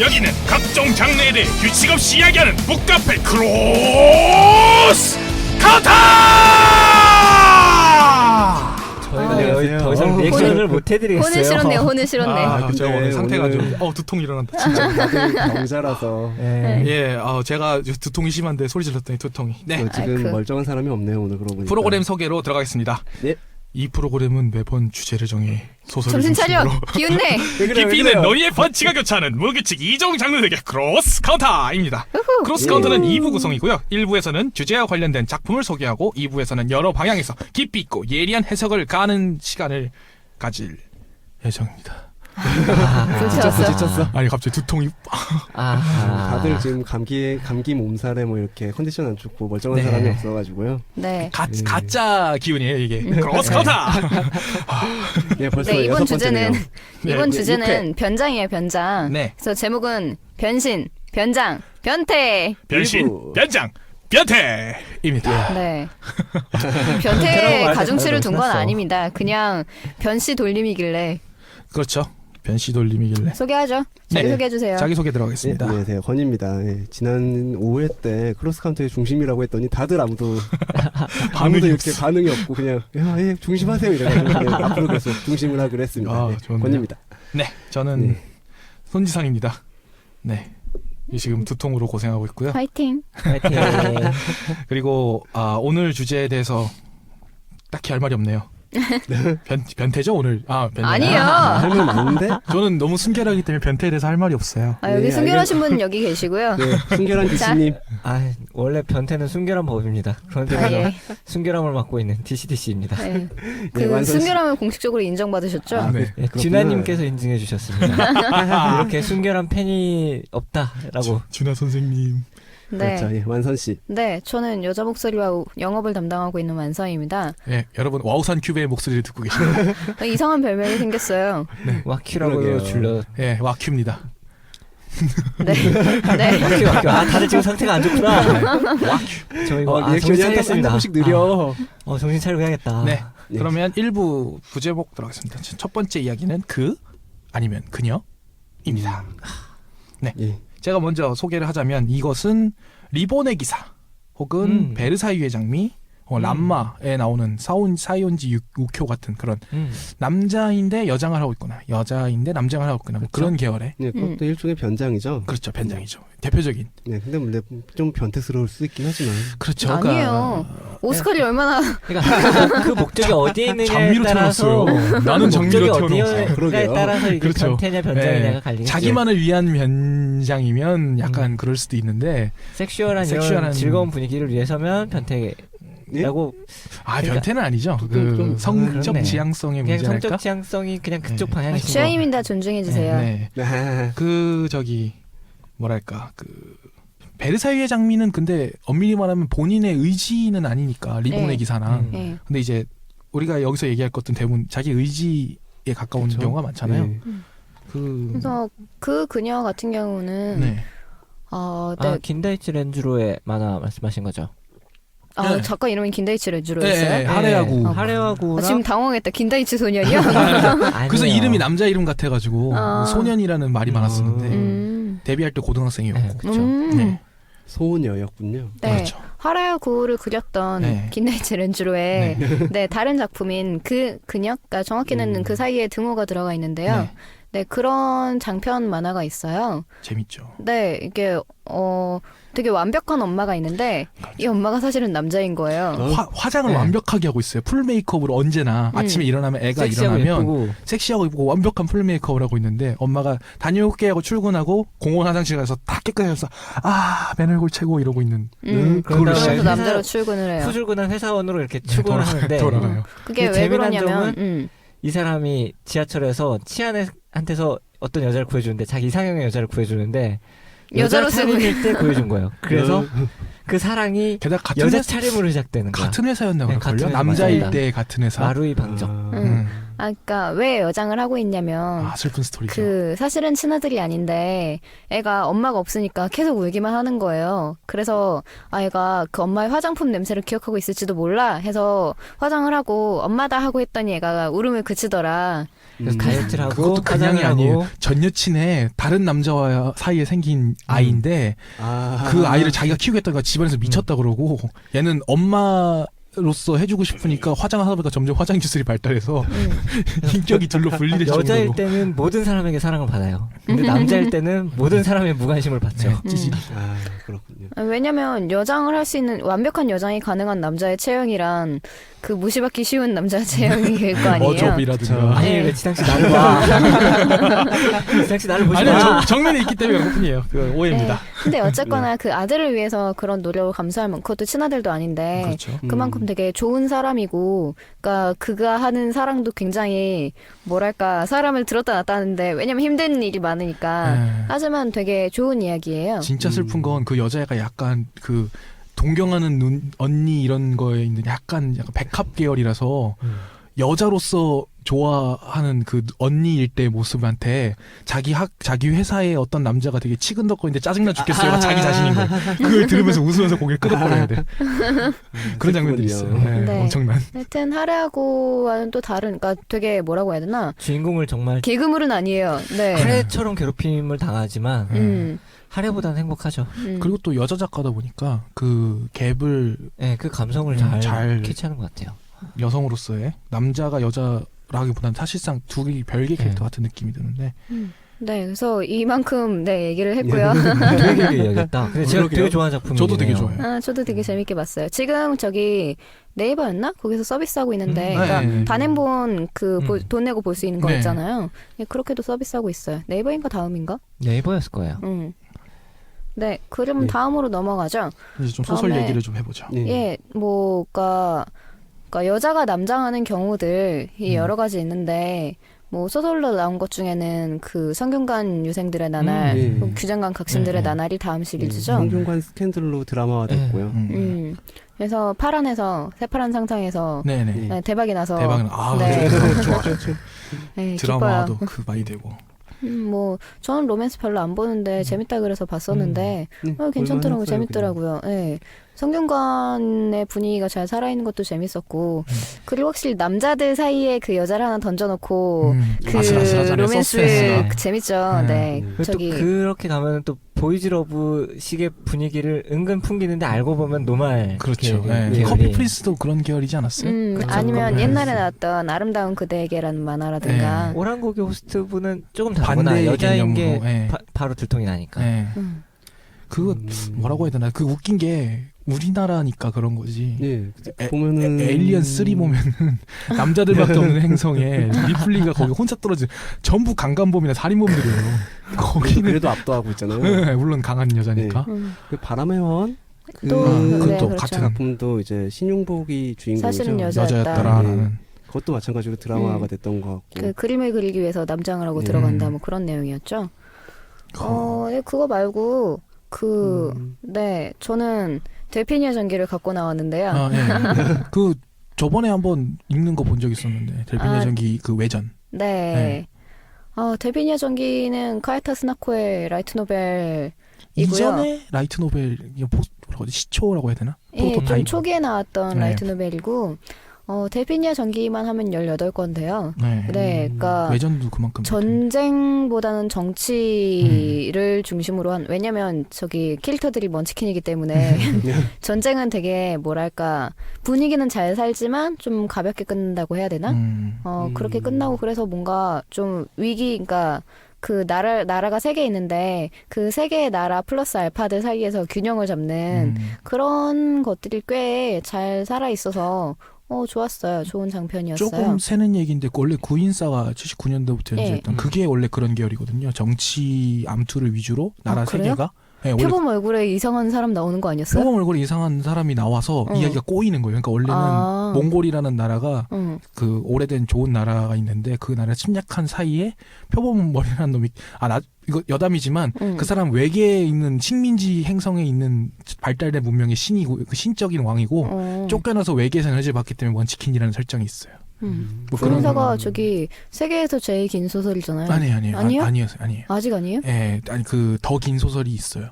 여기는 각종 장르에 대해 규칙 없이 이야기하는 북카페 크로스 카운터! 저희가 더 이상 리액션을 못 해드리겠어요. 혼을 실었네요. 혼을 실었네. 제가 오늘 상태가 좀 두통 일어난다 진짜. 다들 병자라서. 네. 예, 제가 두통이 심한데 소리 질렀더니 두통이. 네. 지금 아이쿠. 멀쩡한 사람이 없네요 오늘 그러고 보니까. 프로그램 소개로 들어가겠습니다. 네. 이 프로그램은 매번 주제를 정해 소설을 정신 차려. 중심으로 기운내. 깊이는 너희의 펀치가 교차하는 무규칙 2종 장르 대결 크로스 카운터입니다. 크로스 카운터는 2부 구성이고요. 1부에서는 주제와 관련된 작품을 소개하고 2부에서는 여러 방향에서 깊이 있고 예리한 해석을 가하는 시간을 가질 예정입니다. 지쳤어. 아니 갑자기 두통이 다들 지금 감기 몸살에 뭐 이렇게 컨디션 안 좋고 멀쩡한 네. 사람이 없어가지고요. 네. 가짜 기운이에요 이게. 크로스 카운터. 예, 벌써 네, 이번 여섯 주제는 번째네요. 이번 네, 주제는 변장이에요, 변장. 네. 그래서 제목은 변신, 변장, 변태. 변신, 일부. 변장, 변태입니다. 네. 그런 변태에 말 가중치를 둔 건 신났어. 아닙니다. 그냥 변씨 돌림이길래 그렇죠. 변씨 돌림이길래. 소개하죠. 자기 네. 소개해 주세요. 자기 소개 네, 들어가겠습니다. 안녕하세요. 건입니다. 예, 지난 5회 때 크로스 카운터의 중심이라고 했더니 다들 아무도 이렇게 반응이 없고 그냥 예, 중심하세요 이래가지고 그냥 앞으로 계속 중심을 하기로 했습니다. 네, 좋네요. 건입니다. 네, 저는 네. 손지상입니다. 네, 지금 두통으로 고생하고 있고요. 파이팅. 파이팅. 그리고 오늘 주제에 대해서 딱히 할 말이 없네요. 변태죠 오늘? 변태. 아니에요. 할말 많은데? 저는 너무 순결하기 때문에 변태에 대해서 할 말이 없어요. 여기 네, 순결하신 분 여기 계시고요. 네, 순결한 DC님. 원래 변태는 순결한 법입니다. 그런데 아, 제가 예. 순결함을 맡고 있는 DCDC입니다. 네. 네, 그 완선 씨. 순결함을 공식적으로 인정받으셨죠? 네. 진아님께서 인증해 주셨습니다. 이렇게 순결한 팬이 없다라고. 준하 선생님. 네. 그렇죠. 예, 완선 씨. 네, 저는 여자 목소리와 영업을 담당하고 있는 완서입니다. 네, 여러분 와우산 큐브의 목소리를 듣고 계십니다. 이상한 별명이 생겼어요. 와큐라고 그러게요. 줄여. 네, 와큐입니다. 네. 네. 와큐. 다들 지금 상태가 안 좋구나. 저 이거 리액션이 정신 한 차리겠습니다. 번씩 느려. 정신 차리고 해야겠다. 네, 네. 그러면 1부 부제목 들어가겠습니다. 첫 번째 이야기는 아니면 그녀입니다. 예. 제가 먼저 소개를 하자면 이것은 리본의 기사 혹은 베르사유의 장미 람마에 나오는 사이온지 우쿄 같은 그런 남자인데 여장을 하고 있거나 여자인데 남장을 하고 있거나 뭐 그런 계열의 네, 그것도 일종의 변장이죠. 그렇죠 변장이죠 대표적인 네, 근데 좀 변태스러울 수 있긴 하지만. 그렇죠 아니에요. 오스카리 얼마나 그러니까 그 목적이 어디에 있느냐에 장미로 따라서 태어났어요. 나는 목적이 장미로 어디에 그러게요. 따라서 이게 그렇죠. 변태냐 변장이냐가 네. 갈리겠죠. 자기만을 위한 변장이면 약간 그럴 수도 있는데 섹슈얼한 이런 즐거운 분위기를 위해서면 변태라고 변태는 아니죠. 좀 성적 그렇네. 지향성의 그냥 문제랄까? 성적 지향성이 그냥 그쪽 네. 방향이신 거. 취향입니다. 존중해 주세요. 네. 네. 뭐랄까 베르사유의 장미는 근데 엄밀히 말하면 본인의 의지는 아니니까 리본의 네. 기사랑 네. 근데 이제 우리가 여기서 얘기할 것은 대부분 자기 의지에 가까운 그렇죠. 경우가 많잖아요. 네. 그래서 그 그녀 같은 경우는 네. 네. 긴다이치 렌즈로의 만화 말씀하신 거죠? 네. 작가 이름이 긴다이치 렌즈로였어요. 네, 하레하구. 하레하구랑 지금 당황했다. 긴다이치 소년이요? 그래서 이름이 남자 이름 같아가지고 소년이라는 말이 많았었는데 데뷔할 때 고등학생이었고. 네, 그렇죠. 네. 소녀였군요. 네. 그렇죠. 하라야구를 그렸던 네. 긴다이치 렌즈로의 다른 작품인 그녀가 정확히는 그 사이에 등호가 들어가 있는데요. 네. 네, 그런 장편 만화가 있어요. 재밌죠. 네, 이게 되게 완벽한 엄마가 있는데 이 엄마가 사실은 남자인 거예요. 화장을 네. 완벽하게 하고 있어요. 풀 메이크업으로 언제나 아침에 일어나면 애가 섹시하고 일어나면 예쁘고. 섹시하고 이쁘고 완벽한 풀 메이크업을 하고 있는데 엄마가 다녀올게 하고 출근하고 공원 화장실 가서 다 깨끗이 해서 맨 얼굴 최고 이러고 있는 그러면서 그걸로 시작해요. 남자로 출근을 해요. 후줄근한 회사원으로 이렇게 출근을 하는데 돌아가요. 그게 왜 재미난 그러냐면 점은 이 사람이 지하철에서 치안한테서 어떤 여자를 구해주는데 자기 이상형의 여자를 구해주는데 여자로 여자 차림일 때 구해준 거예요. 그래서 그 사랑이 게다가 같은 여자 회사, 차림으로 시작되는 거야. 같은 회사였나 네, 그럴걸요? 같은 회사 남자일 맞습니다. 때 같은 회사. 마루이 방정. 그러니까 왜 여장을 하고 있냐면 슬픈 스토리죠. 사실은 친아들이 아닌데 애가 엄마가 없으니까 계속 울기만 하는 거예요. 그래서 애가 그 엄마의 화장품 냄새를 기억하고 있을지도 몰라 해서 화장을 하고 엄마다 하고 했더니 애가 울음을 그치더라. 그래서 다이어트를 하고 그것도 그냥이 화장을 아니에요. 하고 전 여친의 다른 남자와 사이에 생긴 아이인데 그 아이를 자기가 키우겠다가 집안에서 미쳤다 그러고 얘는 엄마로서 해주고 싶으니까 화장을 하다 보니까 점점 화장 기술이 발달해서 인격이 둘로 분리될 여자일 정도로 때는 모든 사람에게 사랑을 받아요. 근데 남자일 때는 모든 사람의 무관심을 받죠. 찌질이. 아, 그렇군요. 왜냐면 여장을 할 수 있는 완벽한 여장이 가능한 남자의 체형이란 그 무시받기 쉬운 남자 체형일 거 아니에요. 어접이라든가. 아니 네. 왜 지상 씨 나를 봐? 지상 씨 나를 보지 아니요, 마. 정면에 있기 때문에 그렇군요. 그 오해입니다. 네. 근데 어쨌거나 그 아들을 위해서 그런 노력을 감수하면 그것도 친아들도 아닌데 그렇죠. 그만큼 되게 좋은 사람이고, 그러니까 그가 하는 사랑도 굉장히 뭐랄까 사람을 들었다 놨다 하는데 왜냐면 힘든 일이 많으니까 네. 하지만 되게 좋은 이야기예요. 진짜 슬픈 건 그 여자애가 약간 그 동경하는 언니 이런 거에 있는 약간 백합 계열이라서 여자로서 좋아하는 그 언니일 때 모습한테 자기 회사의 어떤 남자가 되게 치근덕거리는데 짜증나 죽겠어요가 자기 자신인 거예요. 그걸 들으면서 웃으면서 고개를 끄덕거려야 돼. 그런 장면들이 있어요. 네, 네. 엄청난. 하여튼 하레하고와는 또 다른, 그러니까 되게 뭐라고 해야 되나, 주인공을 정말 개그물은 아니에요. 네. 하레처럼 괴롭힘을 당하지만 음. 하레보다는 행복하죠. 그리고 또 여자 작가다 보니까 그 갭을 네, 그 감성을 잘 캐치하는 것 같아요. 여성으로서의 남자가 여자라기보다는 사실상 두 개의 별개 캐릭터 같은 느낌이 드는데 네, 그래서 이만큼 네 얘기를 했고요. 되게 이야기했다. 근데 제가 되게 좋아하는 작품이에요. 저도 되게 좋아해요. 아, 저도 되게 재밌게 봤어요. 지금 저기 네이버였나? 거기서 서비스하고 있는데, 그러니까 네. 단행본 돈 내고 볼 수 있는 거 네. 있잖아요. 예, 그렇게도 서비스하고 있어요. 네이버인가 다음인가? 네이버였을 거예요. 네, 그럼 예. 다음으로 넘어가죠. 이제 좀 소설 다음에- 얘기를 좀 해보죠. 예. 예, 그러니까 여자가 남장하는 경우들이 여러 가지 있는데, 뭐 소설로 나온 것 중에는 그 성균관 유생들의 나날, 예. 규장관 각신들의 네. 나날이 다음 시리즈죠. 성균관 스캔들로 드라마화 됐고요. 그래서 파란에서 새파란 상상에서 네네. 네, 대박이 나서 대박은 네. 좋아. 네, 드라마도 그 많이 되고. 뭐 저는 로맨스 별로 안 보는데 재밌다 그래서 봤었는데 괜찮더라고요. 볼만했어요, 재밌더라고요. 예. 성균관의 분위기가 잘 살아있는 것도 재밌었고, 그리고 확실히 남자들 사이에 그 여자를 하나 던져놓고 그 아슬아슬하잖아요. 로맨스 서스펜스가. 재밌죠. 네. 음. 그리고 저기 또 그렇게 가면 또 보이즈 러브 식의 분위기를 은근 풍기는데 알고 보면 노말 그렇죠. 계열이- 네. 계열이- 커피 프린스도 그런 계열이지 않았어요? 그렇죠. 아니면 그건 옛날에 나왔던 아름다운 그대에게라는 만화라든가. 오랑고기 호스트분은 조금 다르구나. 반대의 여자인 게 개념으로, 예. 바로 들통이 나니까. 네. 음. 그거 뭐라고 해야 되나? 그 웃긴 게 우리나라니까 그런 거지. 예. 보면은 에일리언 3 보면은 남자들밖에 없는 행성에 리플리가 거기 혼자 떨어져 전부 강간범이나 살인범들이에요. 거기는 그래도 압도하고 있잖아요. 네, 물론 강한 여자니까. 그 바람의 화원 또, 그건 네, 또 그렇죠. 같은 작품도 이제 신용복이 주인공이죠. 사실은 여자였다. 여자였더라라는. 그것도 마찬가지로 드라마가 됐던 것 같고. 그 그림을 그리기 위해서 남장을 하고 들어간다 뭐 그런 내용이었죠. 네, 그거 말고 네, 저는 delphinia의 전기를 갖고 나왔는데요. 아, 예. 그 저번에 한번 읽는 거 본 적 있었는데 델피니아 전기 그 외전. 네. delphinia의 전기는 카에타 스나코의 라이트 노벨이고요. 이전에 라이트 노벨 뭐라고 하지? 시초라고 해야 되나? 예, 좀 프로토타입. 초기에 나왔던 네. 라이트 노벨이고, delphinia의 전기만 하면 18권인데요. 네. 네, 그러니까 외전도 그만큼. 전쟁보다는 정치를 중심으로 한, 왜냐면 저기 캐릭터들이 먼치킨이기 때문에 전쟁은 되게 뭐랄까 분위기는 잘 살지만 좀 가볍게 끝난다고 해야 되나? 그렇게 끝나고 그래서 뭔가 좀 위기, 그러니까 그 나라가 세 개 있는데 그 세 개의 나라 플러스 알파들 사이에서 균형을 잡는 그런 것들이 꽤 잘 살아 있어서 좋았어요. 좋은 장편이었어요. 조금 새는 얘기인데 원래 구인사가 79년도부터 예. 연재했던 그게 원래 그런 계열이거든요. 정치 암투를 위주로 나라 세 그래요? 개가. 네, 원래 표범 얼굴에 이상한 사람 나오는 거 아니었어요? 표범 얼굴에 이상한 사람이 나와서 이야기가 꼬이는 거예요. 그러니까 원래는 몽골이라는 나라가 그 오래된 좋은 나라가 있는데 그 나라 침략한 사이에 표범 머리라는 놈이 이거 여담이지만 그 사람 외계에 있는 식민지 행성에 있는 발달된 문명의 신이고 그 신적인 왕이고 쫓겨나서 외계에서 에너지를 받기 때문에 원치킨이라는 설정이 있어요. 뭐 구인사가 저기 세계에서 제일 긴 소설이잖아요. 아니에요. 아니요? 아니에요. 아직 아니에요? 예, 아니 그 더 긴 소설이 있어요.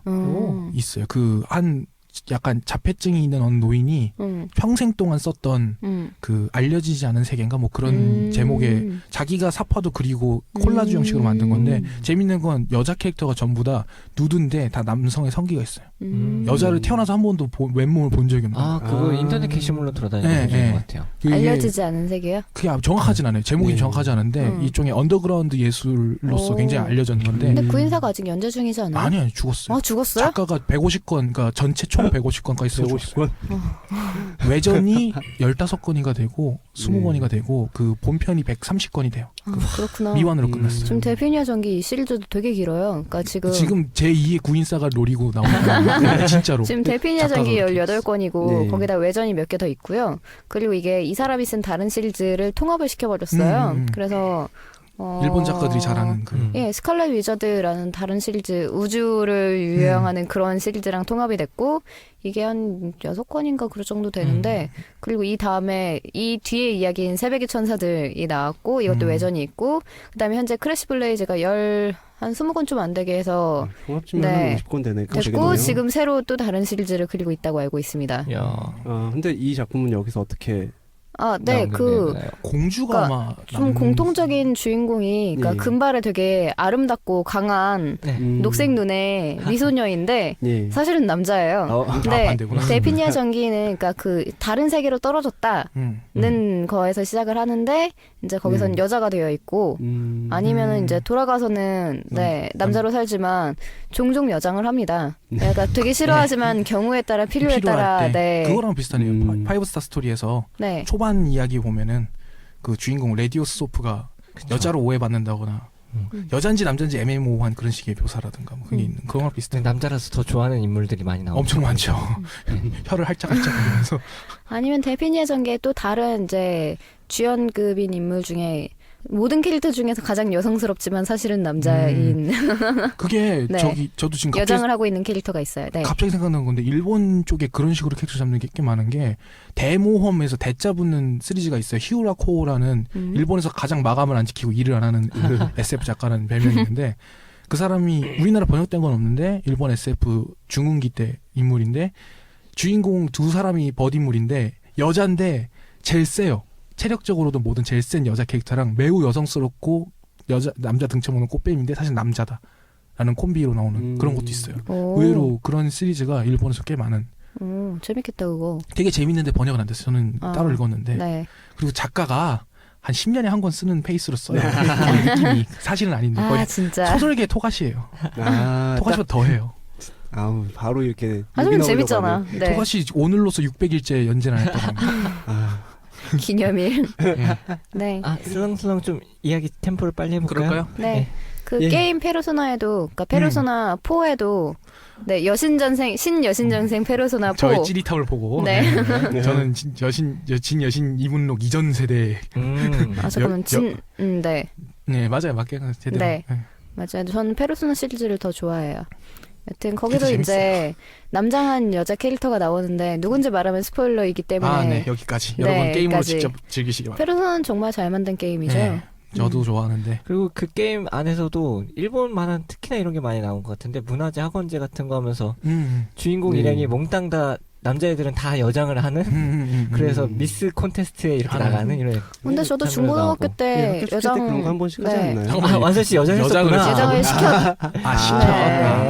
있어요. 그 한 약간 자폐증이 있는 어느 노인이 평생 동안 썼던 그 알려지지 않은 세계인가 뭐 그런 제목의 자기가 사파도 그리고 콜라주 형식으로 만든 건데 재밌는 건 여자 캐릭터가 전부 다 누드인데 다 남성의 성기가 있어요. 여자를 태어나서 한 번도 맨몸을 본 적이 없는. 아, 그거 인터넷 게시물로 돌아다니는 네, 것 같아요. 알려지지 않은 세계요? 그게 정확하진 않아요. 제목이 네. 정확하지 않은데 일종의 언더그라운드 예술로서 오. 굉장히 알려졌는 건데 근데 그 인사가 아직 연재 중이지 않아요? 아니요 죽었어요. 아, 죽었어요? 작가가 150권, 그러니까 전체 총 150권까지 써줬어요. 150권. 외전이 15권이가 되고 20권이가 되고 그 본편이 130권이 돼요. 그렇구나. 미완으로 끝났어요. 지금 대피니아 전기 이 시리즈도 되게 길어요. 그러니까 지금 제2의 구인사가 노리고 나오는 진짜로. 지금 대피니아 전기 작가가 18권이고 네. 거기다 외전이 몇 개 더 있고요. 그리고 이게 이 사람이 쓴 다른 시리즈를 통합을 시켜버렸어요. 그래서 일본 작가들이 잘하는 그. 예, 스칼렛 위저드라는 다른 시리즈, 우주를 유형하는 그런 시리즈랑 통합이 됐고, 이게 한 6권인가 그 정도 되는데, 그리고 이 다음에, 이 뒤에 이야기인 새벽의 천사들이 나왔고, 이것도 외전이 있고, 그 다음에 현재 크래시 블레이즈가 한 20권 좀 안 되게 해서 종합치면 네. 한 50권 되네. 됐고, 지금 새로 또 다른 시리즈를 그리고 있다고 알고 있습니다. 야. 근데 이 작품은 여기서 어떻게 아, 네, 공주가 그러니까 아마 좀 공통적인 주인공이, 그러니까 예. 금발에 되게 아름답고 강한 네. 녹색 눈의 미소녀인데, 예. 사실은 남자예요. 근데 반대구나. 데피니아 전기는 그러니까 그 다른 세계로 떨어졌다는 거에서 시작을 하는데 이제 거기선 여자가 되어 있고 아니면은 이제 돌아가서는 네 남자로 살지만 종종 여장을 합니다. 그러니까 되게 싫어하지만 경우에 따라 필요에 따라 필요할 때 네. 그거랑 비슷하네요. 파이브스타 스토리에서 네. 초반 이야기 보면은 그 주인공 레디오스 소프가 여자로 오해받는다거나 여잔지 남잔지 애매모호한 그런 식의 묘사라든가 뭐 그게 있는 그거랑 비슷해. 남자라서 더 좋아하는 인물들이 많이 나오죠. 엄청 많죠. 혀를 할짝할짝 하면서 아니면 데피니아 전기에 또 다른 이제 주연급인 인물 중에 모든 캐릭터 중에서 가장 여성스럽지만 사실은 남자인 그게 네. 저도 지금 갑자기 여장을 하고 있는 캐릭터가 있어요. 네. 갑자기 생각난 건데 일본 쪽에 그런 식으로 캐릭터 잡는 게 꽤 많은 게 대모험에서 대자 붙는 시리즈가 있어요. 히우라 코라는 일본에서 가장 마감을 안 지키고 일을 안 하는 SF 작가라는 별명이 있는데 그 사람이 우리나라 번역된 건 없는데 일본 SF 중흥기 때 인물인데 주인공 두 사람이 버디물인데 여잔데 제일 세요. 체력적으로도 모든 제일 센 여자 캐릭터랑 매우 여성스럽고 남자 등쳐 먹는 꽃뱀인데 사실 남자다라는 콤비로 나오는 그런 것도 있어요. 오. 의외로 그런 시리즈가 일본에서 꽤 많은. 오, 재밌겠다 그거. 되게 재밌는데 번역은 안 됐어요. 저는 따로 읽었는데. 네. 그리고 작가가 한 10년에 한 권 쓰는 페이스로 써요. 느낌이 사실은 아닌데 아 거의 진짜. 소설계 토가시예요. 토가시보다 더 해요. 아우 바로 이렇게 하지만 재밌잖아. 네. 토가시 오늘로서 600일째 연재를 안 했다고 합니다. 기념일. 네. 아, 슬렁슬렁 좀 이야기 템포를 빨리 해볼까요? 그럴까요? 네. 그 예. 게임 페르소나에도, 그러니까 페르소나 4에도 네 신여신전생 페르소나 4. 저의 찌릿함을 보고 네. 저는 여신 이문록 이전 세대. 아 잠깐만 네 네 맞아요 맞게 제대로. 네. 맞아요. 저는 페르소나 시리즈를 더 좋아해요. 여튼 거기도 그래도 이제 남장한 여자 캐릭터가 나오는데 누군지 말하면 스포일러이기 때문에 네 여기까지. 네, 여러분 게임으로 여기까지. 직접 즐기시기 바랍니다. 페르소나는 정말 잘 만든 게임이죠. 네, 저도 좋아하는데. 그리고 그 게임 안에서도 일본만한 특히나 이런 게 많이 나온 것 같은데 문화재 학원제 같은 거 하면서 주인공 일행이 몽땅 다 남자애들은 다 여장을 하는 그래서 미스 콘테스트에 이렇게 나가는 이런. 근데 저도 장면도 중고등학교 나오고. 때 학교 축제 때 그런 거 한 번씩 하지 네. 않나요? 아, 완선 씨 여장했었구나. 여장을 여장을 시켜 시켜.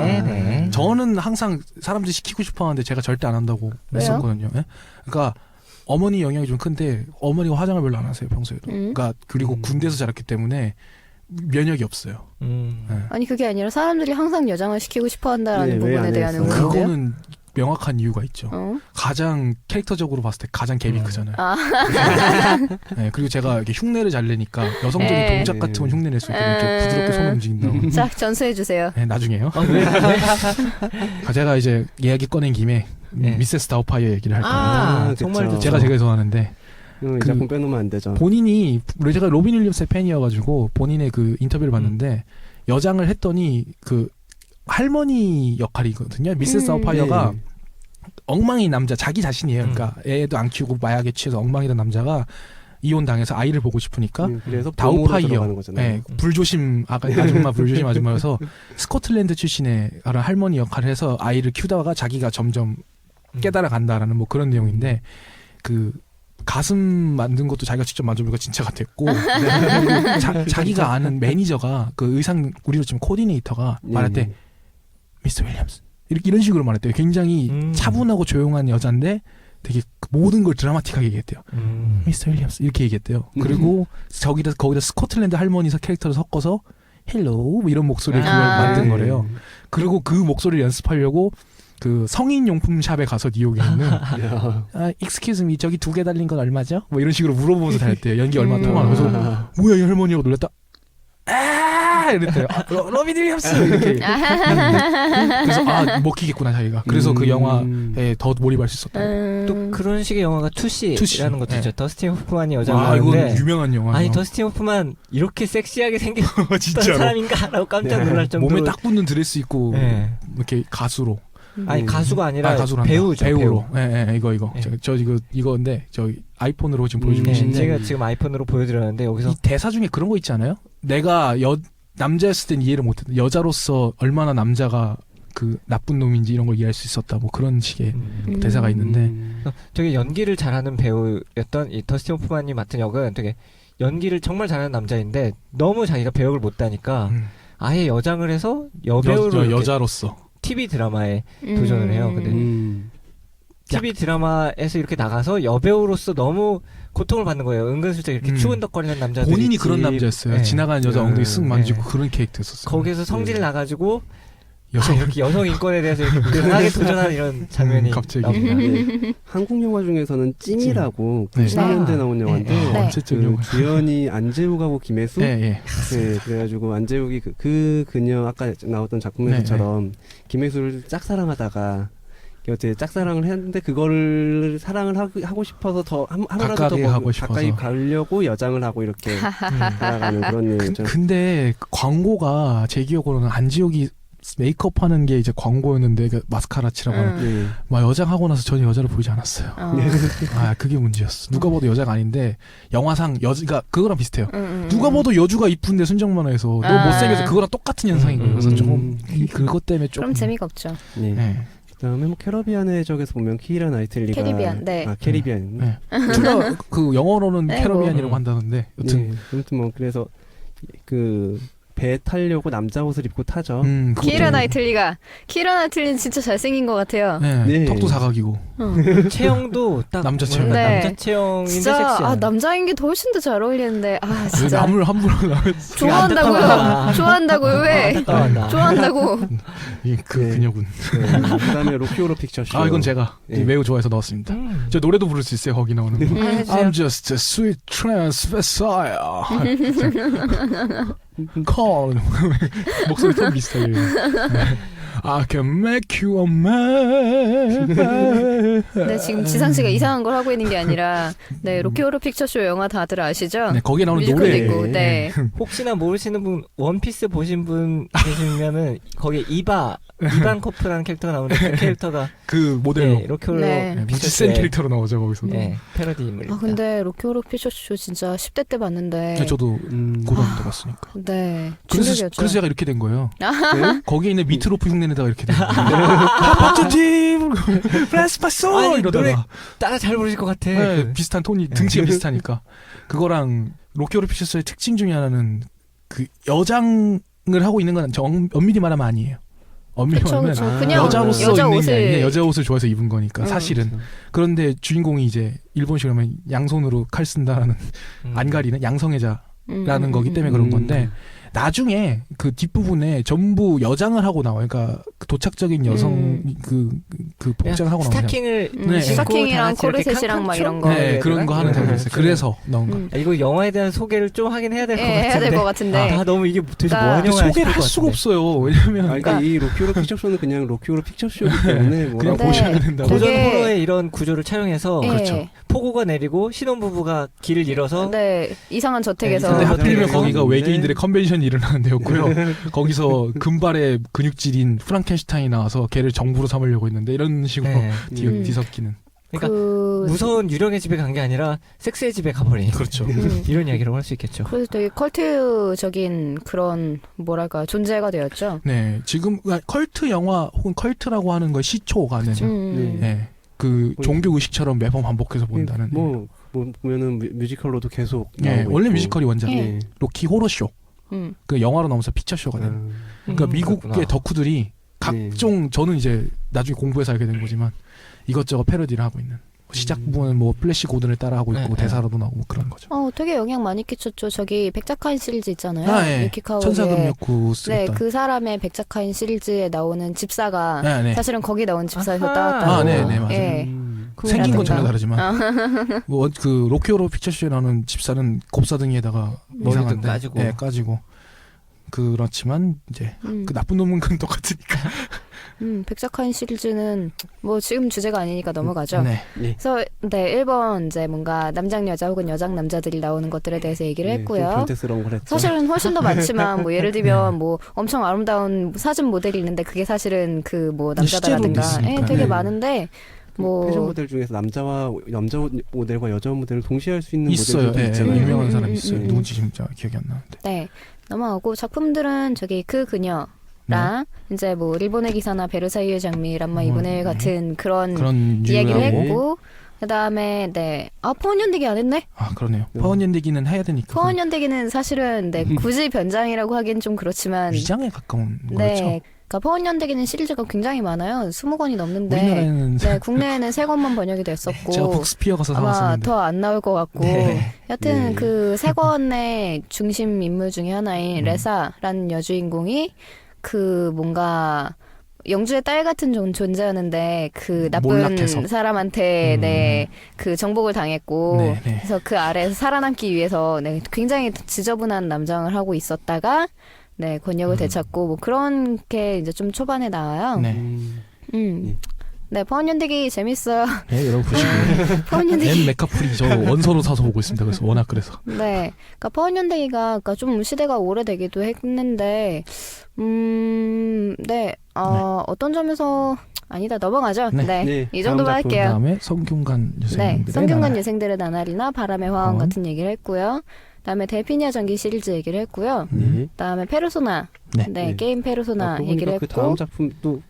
네. 네. 저는 항상 사람들이 시키고 싶어 하는데 제가 절대 안 한다고 왜요? 했었거든요. 예? 그러니까 어머니 영향이 좀 큰데 어머니가 화장을 별로 안 하세요 평소에도. 그러니까 그리고 군대에서 자랐기 때문에 면역이 없어요. 예. 아니 그게 아니라 사람들이 항상 여장을 시키고 싶어 한다라는 네, 왜안 부분에 대한 했어요? 의문인데요. 그거는 명확한 이유가 있죠. 가장 캐릭터적으로 봤을 때 가장 갭이 크잖아요. 네, 그리고 제가 이렇게 흉내를 잘 내니까 여성적인 네. 동작 같은 건 흉내 낼 수 있고 이렇게 부드럽게 손을 움직인다고. 자 전수해 주세요. 네, 나중에요. 제가 이제 이야기 꺼낸 김에 미세스 다우파이어 얘기를 할까요? 아, 그쵸. 정말 좋죠. 제가 되게 좋아하는데 이 작품 빼놓으면 안 되죠. 본인이 제가 로빈 윌리엄스의 팬이어가지고 본인의 그 인터뷰를 봤는데 여장을 했더니 그 할머니 역할이거든요. 미세스 다우파이어가 네. 엉망인 남자 자기 자신이에요. 그러니까 애도 안 키우고 마약에 취해서 엉망이던 남자가 이혼 당해서 아이를 보고 싶으니까 그래서 다우파이어, 들어가는 거잖아요. 네, 불조심 아줌마 불조심 아줌마여서 스코틀랜드 출신의 할머니 역할을 해서 아이를 키우다가 자기가 점점 깨달아 간다라는 뭐 그런 내용인데 그 가슴 만든 것도 자기가 직접 만져보니까 진짜 같았고 자기가 아는 매니저가 그 의상 우리로 치면 코디네이터가 말할 때 미스터 윌리엄스 이런 식으로 말했대요. 굉장히 차분하고 조용한 여잔데 되게 모든 걸 드라마틱하게 얘기했대요. 미스터 윌리엄스 이렇게 얘기했대요. 그리고 거기다 스코틀랜드 할머니 캐릭터를 섞어서 헬로 이런 목소리를 그걸 만든 거래요. 그리고 그 목소리를 연습하려고 그 성인용품 샵에 가서 뉴욕에 있는 excuse me 저기 2개 달린 건 얼마죠? 뭐 이런 식으로 물어보면서 다녔대요. 연기 얼마 통하나. 그래서 뭐야 이 할머니하고 놀랬다. 이랬대요. 로빈 윌리엄스 이렇게. 그래서 먹히겠구나 자기가. 그래서 그 영화에 더 몰입할 수 있었다. 또 그런 식의 영화가 투시라는 것도 있죠. 더스틴 호프만이 여자가 이건 나오는데 유명한 영화. 아니 더스틴 호프만 이렇게 섹시하게 생겼던 진짜로. 사람인가라고 깜짝 놀랄 정도로 몸에 딱 붙는 드레스 입고 이렇게 가수로. 아니 가수가 아니라 배우죠. 배우로. 이거. 저 이거인데 저 아이폰으로 지금 보여주고 계신데 제가 지금 아이폰으로 보여드렸는데 여기서 이 대사 중에 그런 거 있지 않아요? 내가 남자였을 땐 이해를 못했다. 여자로서 얼마나 남자가 그 나쁜 놈인지 이런 걸 이해할 수 있었다. 뭐 그런 식의 대사가 있는데 되게 연기를 잘하는 배우였던 이 더스틴 호프만이 맡은 역은 되게 연기를 정말 잘하는 남자인데 너무 자기가 배역을 못 다니까 아예 여장을 해서 여배우로 여자로서 TV 드라마에 도전을 해요. 근데 TV 드라마에서 이렇게 나가서 여배우로서 너무 고통을 받는 거예요. 은근슬쩍 이렇게 추근덕거리는 남자들 본인이 그런 남자였어요. 지나가는 여자 엉덩이 쓱 만지고 그런 캐릭터였었어요. 거기에서 성질 나가지고 이렇게 여성 인권에 대해서 이렇게 강하게 도전하는 이런 장면이 갑자기 나옵니다. 한국 영화 중에서는 찜이라고 네. 90년대 나온 영화인데 언제쯤 영화? 주연이 안재욱하고 김혜수 그래가지고 안재욱이 그녀 아까 나왔던 작품에서처럼 김혜수를 짝사랑하다가 어떻게 짝사랑을 했는데 그거를 사랑을 하고 싶어서 더 하루라도 더 가까이 가려고 여장을 하고 이렇게 살아가는 그런 얘기죠. 근데 광고가 제 기억으로는 안지욱이 메이크업 하는 게 이제 광고였는데 그 마스카라 칠하고 막 여장하고 나서 전혀 여자를 보이지 않았어요. 그게 문제였어. 누가 봐도 여자가 아닌데 영화상 여자가 그거랑 비슷해요. 누가 봐도 여주가 이쁜데 순정만화에서 너 못생겨서 그거랑 똑같은 현상인 거예요. 그래서 조금 그것 때문에 조금 그럼 재미가 없죠. 그다음에 뭐 캐러비안의 적에서 보면 키이라 나이틀리가 캐리비안. 둘다 그 영어로는 캐러비안이라고 한다는데 여튼 아무튼 뭐 그래서 그 배 타려고 남자 옷을 입고 타죠. 키이라 나이틀리는 진짜 잘생긴 것 같아요. 턱도 사각이고 체형도 딱 남자 체형. 남자 체형인데 진짜 섹시한. 남자인 게 더 훨씬 더 잘 어울리는데 진짜 남을 함부로 좋아한다고요 왜? 좋아한다고. 그녀군. 그다음에 로키 호러 픽처쇼. 이건 제가 매우 좋아해서 넣었습니다. 저 노래도 부를 수 있어요. 거기 나오는 거. I'm just a sweet transvestite. call 목소리 톤 비슷해요. I can make you a man. 네, 지금 지상 씨가 이상한 걸 하고 있는 게 아니라 로키 호러 픽처쇼 영화 다들 아시죠? 거기에 나오는 뮤지컬도 노래. 있고, 혹시나 모르시는 분 원피스 보신 분 계시면은 거기에 이반 커프라는 캐릭터가 나오는데 그 캐릭터가 그 모델로 로키 호러 무지 센 캐릭터로 나오죠 거기서. 패러디 인물입니다. 근데 로키 호러 픽처쇼 진짜 10대 때 봤는데 저도 고등학교 때 봤으니까. 충격이었죠. 그래서 제가 이렇게 된 거예요. 거기에 있는 미트로프 흉내내다가 이렇게 된 거예요. 박준팀 플래스파소 이러다가 노래 따라 잘 부르실 것 같아. 비슷한 톤이 등치가 비슷하니까. 그거랑 로키 호러 픽처쇼의 특징 중에 하나는 그 여장을 하고 있는 건 엄밀히 말하면 아니에요. 엄밀히 말하면 여자로서 입는 게 아니라 여자 옷을 좋아해서 입은 거니까 사실은. 그런데 주인공이 이제 일본식으로 하면 양손으로 칼 쓴다라는 안 가리는 양성애자라는 거기 때문에 그런 건데 나중에 그 뒷부분에 전부 여장을 하고 나와요. 그러니까 그 도착적인 여성 그 복장을 하고 나와요. 스타킹이랑 코르셋이랑 막 이런 거. 그런 거 하는 장면이 있어요. 그래서 넣은 거. 이거 영화에 대한 소개를 좀 하긴 해야 될 것 같은데. 해야 될 것 같은데. 너무 이게 도대체 뭐하는 영화야. 소개를 할 수가 없어요. 왜냐면 그러니까 이 로키 호러 픽처쇼는 그냥 로키 호러 픽처쇼이기 때문에 그냥 보셔야 된다고. 고전 호러의 이런 구조를 촬영해서 그렇죠. 폭우가 내리고 신혼부부가 길을 잃어서 이상한 저택에서. 근데 하필이면 거기가 외계인들의 컨벤션이 일어나는 데였고요. 거기서 금발의 근육질인 프랑켄슈타인이 나와서 걔를 정부로 삼으려고 했는데 이런 식으로 뒤섞이는. 그러니까 무서운 유령의 집에 간 게 아니라 섹스의 집에 가버린. 그렇죠. 이런 이야기라고 할 수 있겠죠. 그래서 되게 컬트적인 그런 뭐랄까 존재가 되었죠. 지금 컬트 영화 혹은 컬트라고 하는 거 시초가 되죠. 그 종교 의식처럼 매번 반복해서 본다는. 뭐 보면은 뮤지컬로도 계속 예, 나오고 원래 있고. 뮤지컬이 원작이에요. 예. 로키 호러쇼. 그 영화로 나오면서 피처쇼가 된. 그러니까 미국의 그렇구나. 덕후들이 각종 저는 이제 나중에 공부해서 알게 된 거지만 이것저것 패러디를 하고 있는. 시작 부분은 뭐 플래시 고든을 따라 하고 있고 네, 대사로도 나오고 뭐 그런 거죠. 되게 영향 많이 끼쳤죠. 저기 백작하인 시리즈 있잖아요. 예. 유키카와의 천사금역구 네, 쓰겠다. 그 사람의 백작하인 시리즈에 나오는 집사가 네, 네. 사실은 거기 나온 집사에서 아하. 따왔다고. 아, 네, 네, 맞아요. 예. 생긴 건 그거라든가. 전혀 다르지만 뭐 그 로키 호러 피처쇼에 나오는 집사는 곱사등이에다가 머리도 이상한데 까지고. 예, 까지고 그렇지만 이제 그 나쁜 놈은 그건 똑같으니까. 백작하인 시리즈는 뭐 지금 주제가 아니니까 넘어가죠. 네. 그래서 네 1번 이제 뭔가 남장 여자 혹은 여장 남자들이 나오는 것들에 대해서 얘기를 좀 했고요. 변태스러운 걸 했죠. 사실은 훨씬 더 많지만 뭐 예를 들면 뭐 엄청 아름다운 사진 모델이 있는데 그게 사실은 그 뭐 남자다라든가 실제로도 있으니까. 되게 네. 많은데 뭐 패션 모델 중에서 남자 모델과 여자 모델을 동시에 할 수 있는 있어요. 모델들도 예, 있잖아요. 유명한 사람이 있어요. 음. 누군지 진짜 기억이 안 나는데. 네 넘어가고 작품들은 저기 그 그녀 네. 랑 이제 뭐 일본의 기사나 베르사유의 장미 람마 이분의 같은 그런 그런 이야기를 유형하고. 했고 그다음에 네 포원연대기 안 했네. 아 그러네요. 파원연대기는 해야 되니까. 포원연대기는 사실은 네 굳이 변장이라고 하긴 좀 그렇지만 위장에 가까운 네 거죠. 그러니까 포원연대기는 시리즈가 굉장히 많아요. 20권이 넘는데 우리나라에는 네 국내에는 3권만 번역이 됐었고 제가 북스피어 가서 아마 사왔었는데. 더 안 나올 것 같고 네. 여튼 네. 그 3권의 중심 인물 중에 하나인 레사라는 여주인공이 그 뭔가 영주의 딸 같은 존재였는데 그 나쁜 몰락해서. 사람한테 네, 그 정복을 당했고 네, 네. 그래서 그 아래에서 살아남기 위해서 네, 굉장히 지저분한 남장을 하고 있었다가 네, 권력을 되찾고 뭐 그런 게 이제 좀 초반에 나와요. 네. 네, 포원연대기 재밌어요. 네, 여러분 보시고. 포원연대기. 앤 메카풀이 저 원서로 사서 보고 있습니다. 그래서 워낙 그래서. 네, 그러니까 포원연대기가 그러니까 좀 시대가 오래되기도 했는데, 네, 어떤 점에서 아니다 넘어가죠. 네. 네, 네, 이 정도만 다음 작품. 할게요. 그다음에 성균관 네, 유생들의 성균관 나라. 유생들의 나날이나 바람의 화원 화원. 같은 얘기를 했고요. 그다음에 델피니아 전기 시리즈 얘기를 했고요. 네. 그다음에 페르소나, 네. 네, 게임 페르소나 그러고 얘기를 보니까 했고. 그 다음 작품도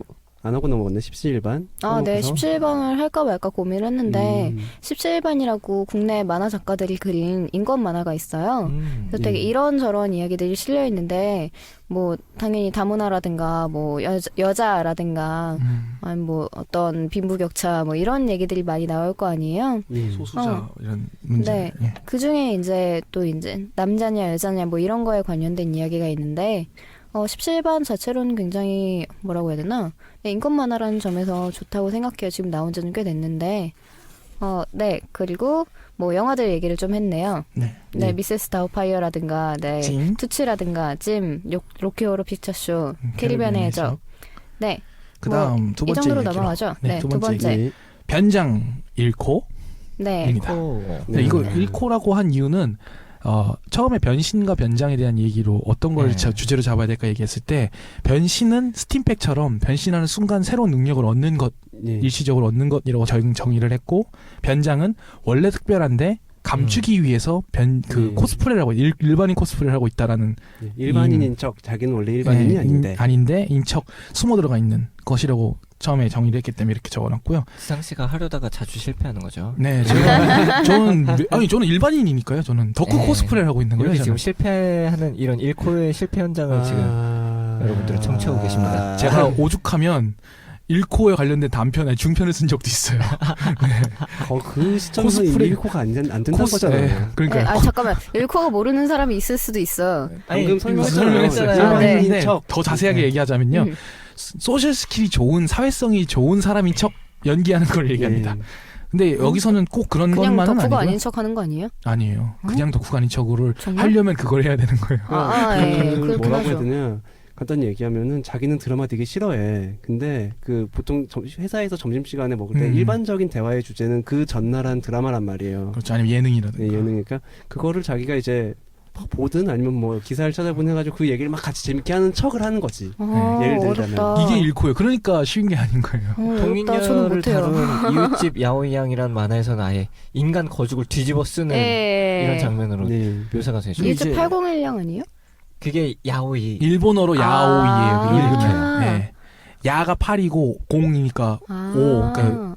안 하고 넘어갔네. 17반. 네, 17번을 할까 말까 고민을 했는데 17번이라고 국내 만화 작가들이 그린 인권 만화가 있어요. 그래서 되게 이런저런 이야기들이 실려 있는데 뭐 당연히 다문화라든가 뭐 여자라든가 아니 뭐 어떤 빈부격차 뭐 이런 얘기들이 많이 나올 거 아니에요. 소수자 이런 문제. 네. 예. 그 중에 이제 또 이제 남자냐 여자냐 뭐 이런 거에 관련된 이야기가 있는데 17반 자체로는 굉장히 뭐라고 해야 되나 인권 만화라는 점에서 좋다고 생각해요. 지금 나온 지는 꽤 됐는데 네 그리고 뭐 영화들 얘기를 좀 했네요. 네. 네, 미세스 다우파이어라든가 네 찜. 투치라든가 찜 로키 호러 픽처쇼 캐리비안의 해적 네 그다음 두 이 번째 정도로 얘기로. 넘어가죠. 네, 네, 두 두 번째 번째. 얘기. 변장 1코. 네 입니다. 네, 이거 1코라고 한 이유는 처음에 변신과 변장에 대한 얘기로 어떤 걸 주제로 잡아야 될까 얘기했을 때 변신은 스팀팩처럼 변신하는 순간 새로운 능력을 얻는 것 일시적으로 얻는 것이라고 정의를 했고 변장은 원래 특별한데 감추기 위해서 코스프레라고 일반인 코스프레를 하고 있다라는 일반인인 척 자기는 원래 일반인이 아닌데 인 척 숨어 들어가 있는 것이라고 처음에 정의를 했기 때문에 이렇게 적어놨고요. 지상 씨가 하려다가 자주 실패하는 거죠. 네, 저는 일반인이니까요. 저는 덕후 코스프레를 하고 있는 거예요. 여기 저는. 지금 실패하는 이런 1코의 실패 현장을 지금 여러분들은 청취하고 계십니다. 제가 오죽하면 1코에 관련된 단편에 중편을 쓴 적도 있어요. 그 시점에서 코스프레 1코가 안 된다는 거잖아요. 네, 그러니까 잠깐만 1코가 모르는 사람이 있을 수도 있어. 방금 설명했잖아요. 일반인인데 네. 더 자세하게 얘기하자면요. 소셜 스킬이 좋은 사회성이 좋은 사람인 척 연기하는 걸 얘기합니다. 근데 여기서는 꼭 그런 그냥 것만은 덕후가 아니고요. 아닌 척하는 거 아니에요? 아니에요. 그냥 덕후가 아닌 척으로 정말? 하려면 그걸 해야 되는 거예요. 그렇긴 뭐라고 해야 하죠. 되냐. 간단히 얘기하면은 자기는 드라마 되게 싫어해. 근데 그 보통 회사에서 점심시간에 먹을 때 일반적인 대화의 주제는 그 전날한 드라마란 말이에요. 그렇죠. 아니면 예능이라든가. 네, 예능이니까 그거를 자기가 이제 보든 아니면 뭐 기사를 찾아보든 해가지고 그 얘기를 막 같이 재밌게 하는 척을 하는 거지. 예를 들자면. 어렵다. 이게 1코예요. 그러니까 쉬운 게 아닌 거예요. 어렵다. 저는 동인녀를 못해요. 다룬 이웃집 야오이양이라는 만화에서는 아예 인간 거죽을 뒤집어 쓰는 이런 장면으로 묘사가 되죠. 이웃집 801양 아니에요? 그게 야오이. 일본어로 야오이예요. 아. 네. 야가 8이고 공이니까 아. 5. 그러니까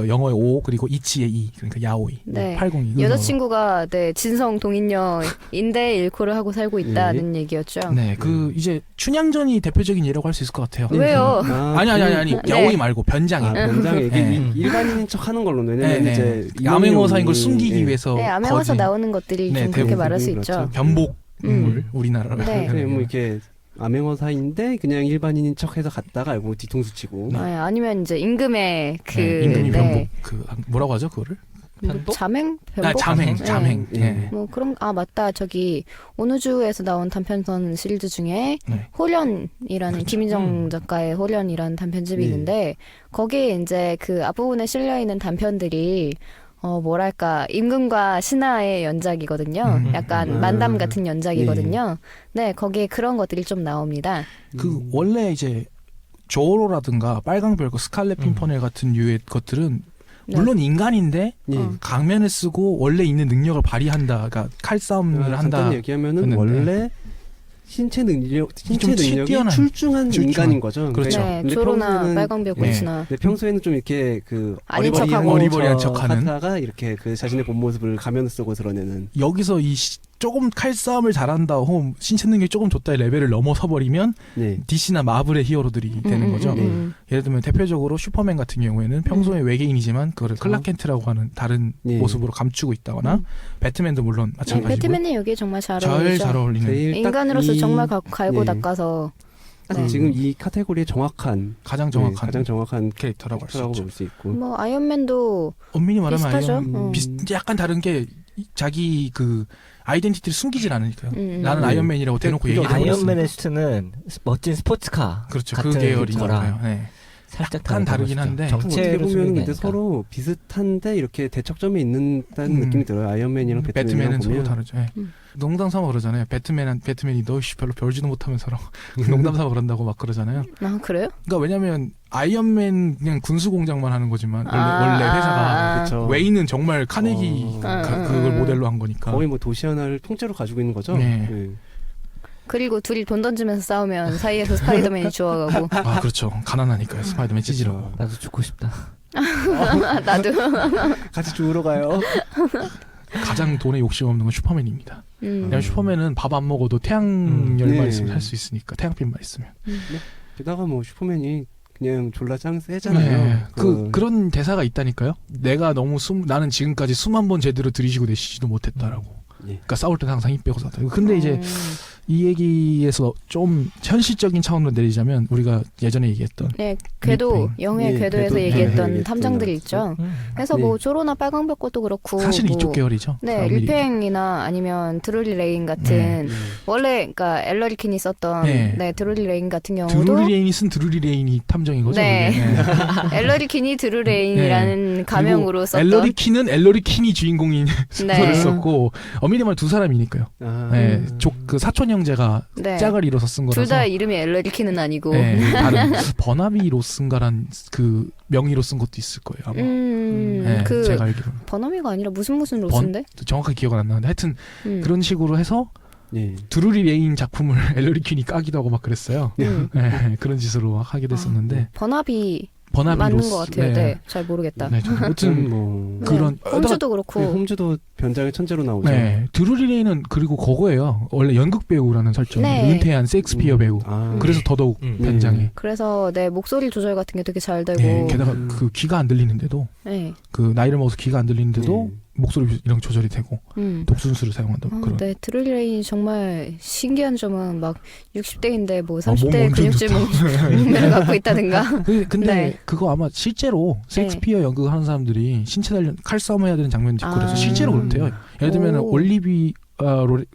영어의 5 그리고 이치의 2. 그러니까 야오이. 네. 80이. 여자친구가 네 진성 동인녀인데 일코를 하고 살고 있다는 얘기였죠. 네, 이제 춘향전이 대표적인 예라고 할 수 있을 것 같아요. 왜요? 아니. 네. 야오이 말고 변장이. 변장이 네. 일반인인 척 하는 걸로. 왜냐면 네, 이제 암행어사인 걸 숨기기 위해서. 네, 암행어사 거짓. 나오는 것들이 네, 좀 그렇게 대부분 말할 수 그렇죠. 있죠. 변복물 우리나라로. 네. 그냥 뭐 이렇게 암행어사인데 그냥 일반인인 척해서 갔다가 알고 뒤통수 치고. 아니면 이제 임금의 임금이 네. 변복 뭐라고 하죠 그거를? 변복? 자맹 변복 자맹. 네. 네. 뭐 그런 맞다 저기 온우주에서 나온 단편선 시리즈 중에 네. 호련이라는 그렇죠. 김인정 작가의 호련이라는 단편집이 네. 있는데 거기에 이제 그 앞부분에 실려 있는 단편들이 뭐랄까 임금과 신하의 연작이거든요. 약간 만담 같은 연작이거든요. 네, 거기에 그런 것들이 좀 나옵니다. 원래 이제 조로라든가 빨강별거 스칼렛 핀퍼넬 같은 류의 것들은 네. 물론 인간인데 예. 강면을 쓰고 원래 있는 능력을 발휘한다. 그러니까 칼싸움을 한다. 간단히 얘기하면은 했는데. 원래 신체 능력이 뛰어난. 출중한 인간인 거죠. 그렇죠. 네, 근데 조로나 평소에는- 빨강별꽃이나 근데 평소에는 좀 이렇게 아닌 척하고. 어리버리한 척하는. 하다가 이렇게 그 자신의 본 모습을 가면을 쓰고 드러내는. 여기서 조금 칼싸움을 잘한다, 신체 능력이 조금 좋다 의 레벨을 넘어서 버리면 네. DC나 마블의 히어로들이 되는 거죠. 예를 들면 대표적으로 슈퍼맨 같은 경우에는 평소에 외계인이지만 그거를 클락 켄트라고 하는 다른 예. 모습으로 감추고 있다거나 배트맨도 물론 마찬가지고 배트맨이 여기에 정말 잘 잘 어울리죠. 어울리는 제일 딱 인간으로서 이- 정말 갈고 네. 닦아서 딱 네. 지금 이 카테고리에 정확한 가장 네, 정확한 가장 정확한 캐릭터라고 할 수 캐릭터라고 있죠. 볼 수 있고. 뭐 아이언맨도 엄밀히 말하면 비슷하죠. 아이언 약간 다른 게 자기 아이덴티티를 숨기질 않으니까요. 나는 아이언맨이라고 대놓고 그게 얘기를 해버렸어요. 아이언맨의 수트는 멋진 스포츠카 그렇죠. 같은 그 계열인 거라 거예요. 네. 살짝 약간 다르긴 한데 어떻게 정체를 보면 숨기는 게 근데 아닐까. 서로 비슷한데 이렇게 대척점이 있는다는 느낌이 들어요. 아이언맨이랑 배트맨이랑 배트맨은 서로 보면. 다르죠. 네. 농담 삼아 그러잖아요. 배트맨이 너 별로 별지도 못하면서라 농담 삼아 그런다고 막 그러잖아요. 아 그래요? 그러니까 왜냐면 아이언맨 그냥 군수 공장만 하는 거지만 원래 회사가 그렇죠. 웨이는 정말 카네기 그걸 모델로 한 거니까. 거의 뭐 도시 하나를 통째로 가지고 있는 거죠. 네. 네. 그리고 둘이 돈 던지면서 싸우면 사이에서 스파이더맨이 죽어가고 아 그렇죠. 가난하니까요. 스파이더맨 찌질하고. 나도 죽고 싶다. 나도 같이 죽으러 가요. 가장 돈에 욕심 없는 건 슈퍼맨입니다. 왜냐면 슈퍼맨은 밥 안 먹어도 태양열만 네. 있으면 살 수 있으니까 태양빛만 있으면. 게다가 뭐 슈퍼맨이 그냥 졸라 짱 세잖아요. 네. 그런 대사가 있다니까요. 내가 너무 나는 지금까지 숨 한 번 제대로 들이쉬고 내쉬지도 못했다라고. 예. 그러니까 싸울 때 항상 힘 빼고 싸웠다. 근데 이제 이 얘기에서 좀 현실적인 차원으로 내리자면 우리가 예전에 얘기했던 네 궤도 영의 네, 궤도에서 궤도. 얘기했던 네, 탐정들이 궤도 있죠. 음. 그래서 네. 뭐 조로나 빨강별꽃도 그렇고 사실 뭐 이쪽 계열이죠. 네, 사람들이. 릴팽이나 아니면 드루리 레인 같은 원래 그러니까 엘러리킨이 썼던 네. 드루리 레인 같은 경우도 드루리 레인이 쓴 드루리 레인이 탐정인 거죠. 네. 그게. 엘러리킨이 드루레인이라는 가명으로 그리고 썼던 엘러리킨은 엘러리킨이 주인공인 소설을 네. 썼고 엄밀히 말하면 두 사람이니까요. 아, 네, 그 사촌 형제가 네. 짝을 이뤄서 쓴 거라서. 둘 다 이름이 엘러리킨은 아니고 네, 다른 버나비 로슨가란 그 명의로 쓴 것도 있을 거예요. 아마. 네, 그 제가 알기로는 버너미가 아니라 무슨 로스인데? 정확하게 기억은 안 나는데 하여튼 그런 식으로 해서 네. 드루리 레인 작품을 엘러리킨이 까기도 하고 막 그랬어요. 네, 그런 짓으로 막 하게 됐었는데 버나비 버나비 맞는 로스 것 같아요. 네, 잘 모르겠다. 네, 아무튼 뭐 그런 홈즈도 그렇고 홈즈도 변장의 천재로 나오죠. 네, 드루리 레인은 그리고 그거예요. 원래 연극 배우라는 설정. 네. 은퇴한 셰익스피어 배우. 아, 그래서 더더욱 변장해. 그래서 네 목소리 조절 같은 게 되게 잘 되고 네, 게다가 그 귀가 안 들리는데도 네. 그 나이를 먹어서 귀가 안 들리는데도 목소리랑 조절이 되고 독순수를 사용한다고 그런. 네, 드루리 레인이 정말 신기한 점은 막 60대인데 뭐 몸 30대 엄청 근육질 몸매를 갖고 있다든가. 근데 네. 그거 아마 실제로 셰익스피어 연극 하는 사람들이 신체 단련 칼싸움 해야 되는 장면 뒷골에서 아. 실제로 그렇대요. 예를 들면 오. 올리비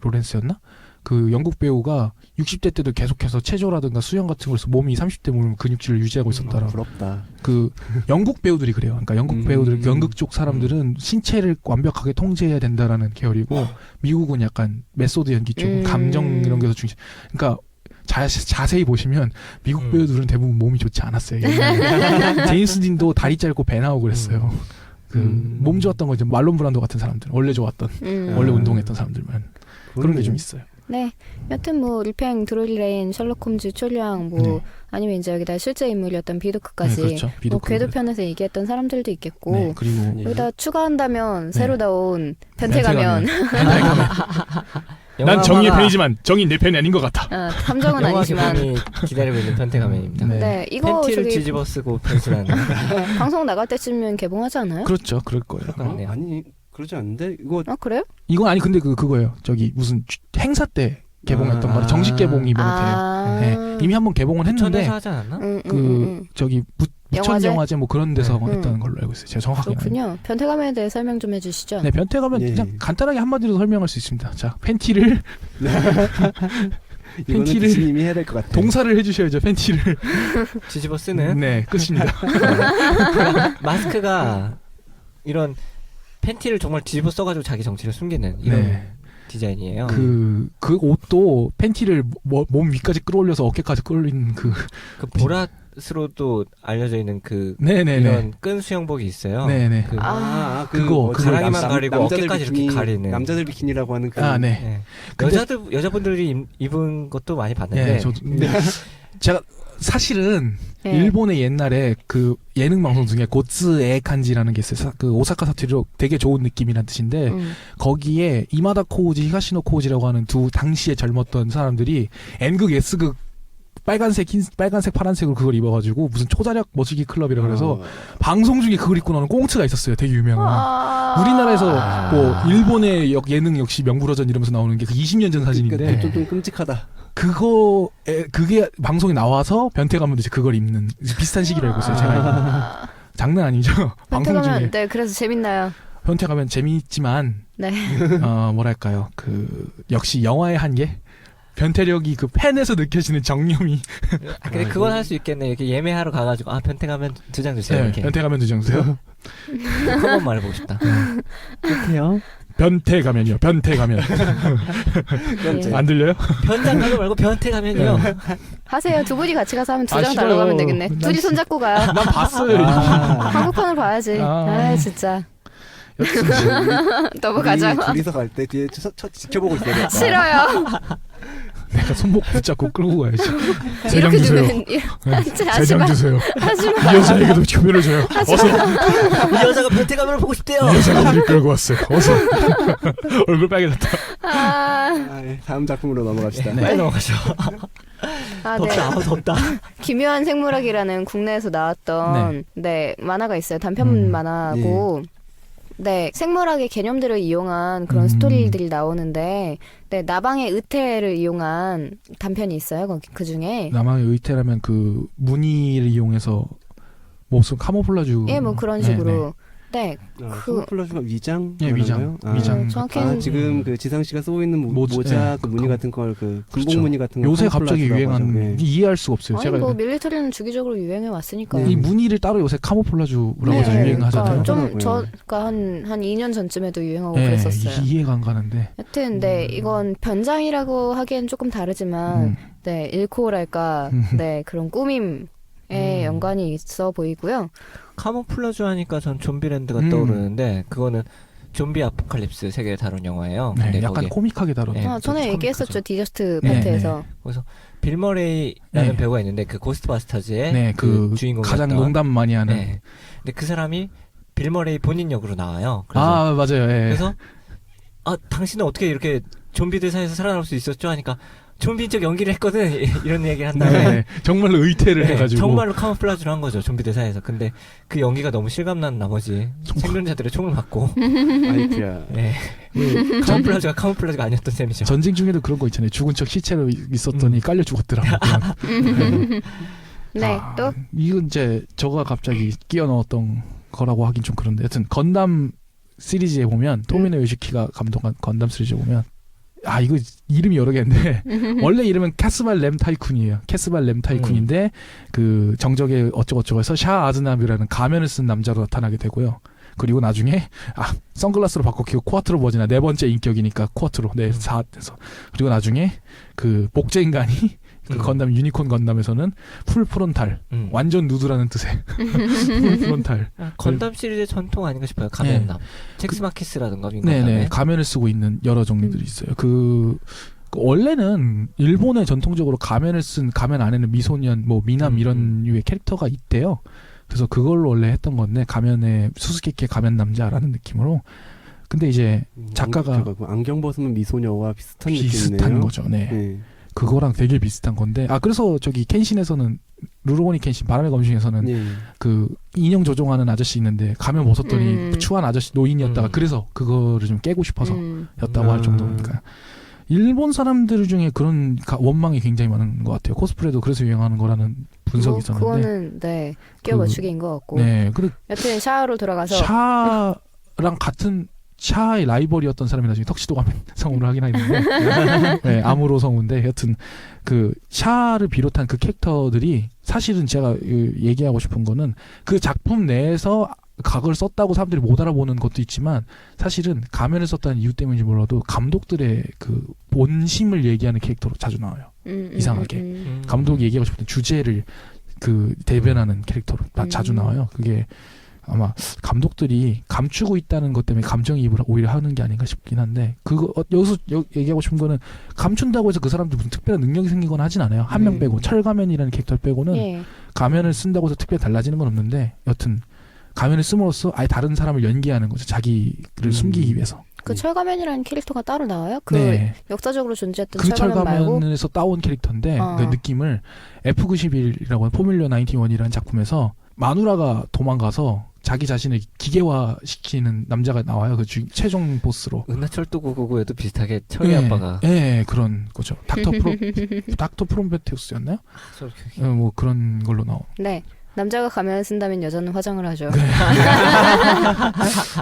로렌스였나? 그 영국 배우가 60대 때도 계속해서 체조라든가 수영 같은 걸해서 몸이 30대 몸 근육질을 유지하고 있었더라. 부럽다. 그 영국 배우들이 그래요. 그러니까 영국 배우들, 연극 쪽 사람들은 신체를 완벽하게 통제해야 된다라는 계열이고 미국은 약간 메소드 연기 쪽, 감정 이런 게서 중심. 그러니까 자세히 보시면 미국 배우들은 대부분 몸이 좋지 않았어요. 옛날에. 제임스 딘도 다리 짧고 배 나오고 그랬어요. 그 몸 좋았던 거 이제 말론 브란도 같은 사람들, 원래 좋았던, 원래 운동했던 사람들만 그런 게 좀 있어요. 네. 여튼 뭐 르팽, 드로리레인, 셜록 홈즈, 초량 뭐 네. 아니면 이제 여기다 실제 인물이었던 비도크까지 네, 그렇죠. 뭐 비도크. 궤도편에서 얘기했던 사람들도 있겠고 네, 그리고 여기다 추가한다면 네. 새로 나온 변태가면 난 정의의 영화가- 편이지만 정의 내 편이 아닌 것 같아. 함정은 영화 아니지만 개봉이 기다리고 있는 변태가면입니다. 네. 네 이거 팬티를 저기 뒤집어 쓰고 변신하는. 네, 방송 나갈 때쯤이면 개봉하지 않아요? 그렇죠. 그럴 거예요. 그렇네요. 아니 그러지 않는데 이거 아 그래요? 이건 아니 근데 그거예요. 저기 무슨 행사 때 개봉했던 아. 거라 정식 개봉이 이번에 돼요. 아 네, 이미 한번 개봉은 했는데 천에서 하지 않았나? 저기 부천 영화제? 영화제 뭐 그런 데서 음. 했다는 걸로 알고 있어요. 제가 정확하게. 그렇군요. 변태가면에 대해 설명 좀 해주시죠. 네, 변태 가면 예. 그냥 간단하게 한마디로 설명할 수 있습니다. 자, 팬티를 이거는 팬티를- 교수님이 해야 될 것 같아요. 동사를 해주셔야죠. 팬티를. 뒤집어 쓰는. 네, 끝입니다. 마스크가 이런 팬티를 정말 뒤집어 써가지고 자기 정체를 숨기는 이런 네. 디자인이에요. 그 옷도 팬티를 몸 위까지 끌어올려서 어깨까지 끌어올리는 그. 그 보라스로도 알려져 있는 그 네네네. 이런 끈 수영복이 있어요. 네네. 그 그거 가랑이만 가리고 남자들 어깨까지 이렇게 비키니, 가리는. 남자들 비키니라고 하는 그 아, 네. 네. 근데- 여자분들이 입은 것도 많이 봤는데 네, 저도. 근데 제가 사실은 네. 일본의 옛날에 그 예능 방송 중에 고츠 에칸지라는 게 있어요. 그 오사카 사투리로 되게 좋은 느낌이란 뜻인데 거기에 이마다 코우지, 히가시노 코우지라고 하는 두 당시에 젊었던 사람들이 N극, S극 빨간색, 파란색으로 그걸 입어가지고 무슨 초자력 머시기 클럽이라 그래서 방송 중에 그걸 입고 나오는 꽁트가 있었어요. 되게 유명한. 우리나라에서 뭐 일본의 예능 역시 명불허전 이러면서 나오는 게 그 20년 전 사진인데 좀 끔찍하다. 그게 방송에 나와서 변태 가면도 이제 그걸 입는 비슷한 시기로 알고 있어요. 제가 장난 아니죠. 방송 변태가면 중에 네 그래서 재밌나요? 변태 가면 재미있지만 네. 뭐랄까요 그 역시 영화의 한계. 변태력이 그 팬에서 느껴지는 정념이. 근데 그건 할 수 있겠네. 이렇게 예매하러 가가지고 변태 가면 2장 주세요. 이렇게 변태 가면 두장세요. 한번 말해보고 싶다. 어때요? 변태 가면요. 변태 가면. 예. 안 들려요? 변장 가면 말고 변태 가면요. 하세요. 두 분이 같이 가서 하면 두 아, 장 달라고 싫어요. 하면 되겠네. 난 둘이 손잡고 가요. 난 봤어요. 이거. 한국판을 봐야지. 아. 아 진짜. 여튼 넘어가자. 둘이서 갈 때 뒤에 지켜보고 있어야 돼. 싫어요. 내가 손목 붙잡고 끌고 가야지. 세 장 이렇게 주세요. 주면 세 하지 장 마. 주세요. 하지 마. 이 여자에게도 교면을 줘요. 어서 이 여자가 변태 가면을 보고 싶대요. 이 여자가 우리 끌고 왔어요. 어서. 얼굴 빨개졌다. 아, 다음 작품으로 넘어갑시다. 네. 빨리 넘어가죠. 아, 덥다. 네. 덥다. 기묘한 생물학이라는 국내에서 나왔던 네 만화가 있어요. 단편 만화고. 네, 생물학의 개념들을 이용한 그런 스토리들이 나오는데, 네, 나방의 의태를 이용한 단편이 있어요. 그 중에. 남아의 의태라면 그 무늬를 이용해서 무슨 카모플라주. 예, 뭐 그런 식으로. 네, 카모플라주가 위장? 예, 위장. 위장. 정확히는 지금 그 지상 씨가 쓰고 있는 모자, 그 무늬 같은 걸, 그 군복 그렇죠. 무늬 같은 거. 요새 갑자기 유행하는 이해할 수가 없어요. 아니 제가 뭐 밀리터리는 주기적으로 유행해 왔으니까요. 이 무늬를 따로 요새 카모플라주라고 해서 유행하잖아요. 그러니까 저가 한 2년 전쯤에도 유행하고 네, 그랬었어요. 이해가 안 가는데. 여튼 네 이건 변장이라고 하기엔 조금 다르지만 네 일코랄까 네 그런 꾸밈에 연관이 있어 보이고요. 카모플라주 하니까 전 좀비랜드가 떠오르는데 그거는 좀비 아포칼립스 세계를 다룬 영화예요. 네, 근데 약간 거기에 코믹하게 다룬. 네, 전에 좀 얘기했었죠 디저스트 네, 파트에서. 그래서 빌 머레이라는 네. 배우가 있는데 그 고스트바스터즈의 네, 그 주인공 가장 농담 많이 하는. 네. 근데 그 사람이 빌 머레이 본인 역으로 나와요. 그래서, 아 맞아요. 예. 그래서 당신은 어떻게 이렇게 좀비들 사이에서 살아남을 수 있었죠? 하니까 좀비적 연기를 했거든. 이런 얘기를 한 다음에 네, 정말로 의태를 네, 해가지고. 정말로 카모플라주를 한 거죠. 좀비들 사이에서. 근데 그 연기가 너무 실감난 나머지 생존자들의 총을 맞고 아이쿠야. 네. 카모플라주가 카모플라주가 아니었던 셈이죠. 전쟁 중에도 그런 거 있잖아요. 죽은 척 시체로 있었더니 깔려 죽었더라고. 네 또. 이건 이제 저가 갑자기 끼워 넣었던 거라고 하긴 좀 그런데 여튼 건담 시리즈에 보면 토미노 요시키가 감독한 건담 시리즈에 보면 이거 이름이 여러 개인데 원래 이름은 캐스발 램 타이쿤이에요. 캐스발 램 타이쿤인데 그 정적의 어쩌고저쩌고 해서 샤 아즈나비라는 가면을 쓴 남자로 나타나게 되고요. 그리고 나중에 선글라스로 바꿔 코아트로 버지나 네 번째 인격이니까 코아트로 네 4에서 그리고 나중에 그 복제 인간이 그 건담 유니콘 건담에서는 풀 프론탈 완전 누드라는 뜻의 풀 프론탈 건담 시리즈의 전통 아닌가 싶어요. 가면남 텍스마키스라든가 네네 가면을 쓰고 있는 여러 종류들이 있어요. 그 원래는 일본에 전통적으로 가면을 쓴 가면 안에는 미소년, 뭐 미남 이런 류의 캐릭터가 있대요. 그래서 그걸로 원래 했던 건데 가면에 수수께끼 가면 남자라는 느낌으로. 근데 이제 작가가 안경 벗으면 미소녀와 비슷한 비슷한 거죠. 네. 네. 그거랑 되게 비슷한 건데 그래서 저기 켄신에서는 루로우니 켄신 바람의 검심에서는 네. 그 인형 조종하는 아저씨 있는데 가면 벗었더니 추한 아저씨 노인이었다가 그래서 그거를 좀 깨고 싶어서 였다고 할 정도니까. 일본 사람들 중에 그런 원망이 굉장히 많은 것 같아요. 코스프레도 그래서 유행하는 거라는 분석이 있었는데. 그거는 네 끼워 맞추기인 것 같고. 네, 근데 여튼 샤아로 돌아가서 샤랑 같은 샤의 라이벌이었던 사람이 나중에 턱시도 가면 성우를 하긴 했는데, 네, 아무로 성우인데 여튼 그 샤를 비롯한 그 캐릭터들이 사실은 제가 얘기하고 싶은 거는 그 작품 내에서 각을 썼다고 사람들이 못 알아보는 것도 있지만 사실은 가면을 썼다는 이유 때문인지 몰라도 감독들의 그 본심을 얘기하는 캐릭터로 자주 나와요. 이상하게 감독이 얘기하고 싶은 주제를 그 대변하는 캐릭터로 자주 나와요. 그게 아마 감독들이 감추고 있다는 것 때문에 감정이입을 오히려 하는 게 아닌가 싶긴 한데 그거 여기서 얘기하고 싶은 거는 감춘다고 해서 그 사람들 무슨 특별한 능력이 생기거나 하진 않아요. 한 명 빼고 철가면이라는 캐릭터를 빼고는 가면을 쓴다고 해서 특별히 달라지는 건 없는데 여튼 가면을 씀으로써 아예 다른 사람을 연기하는 거죠. 자기를 숨기기 위해서. 그 철가면이라는 캐릭터가 따로 나와요? 그 네. 역사적으로 존재했던 그 철가면 말고? 철가면에서 따온 캐릭터인데 그 느낌을 F91이라고 하는 포뮬러 91이라는 작품에서 마누라가 도망가서 자기 자신을 기계화시키는 남자가 나와요. 그 최종 보스로. 은하철도 999에도 비슷하게 철의 아빠가. 네, 그런 거죠. 닥터 프롬베테우스였나요? 뭐 그런 걸로 나온. 네. 남자가 가면을 쓴다면 여자는 화장을 하죠. 네.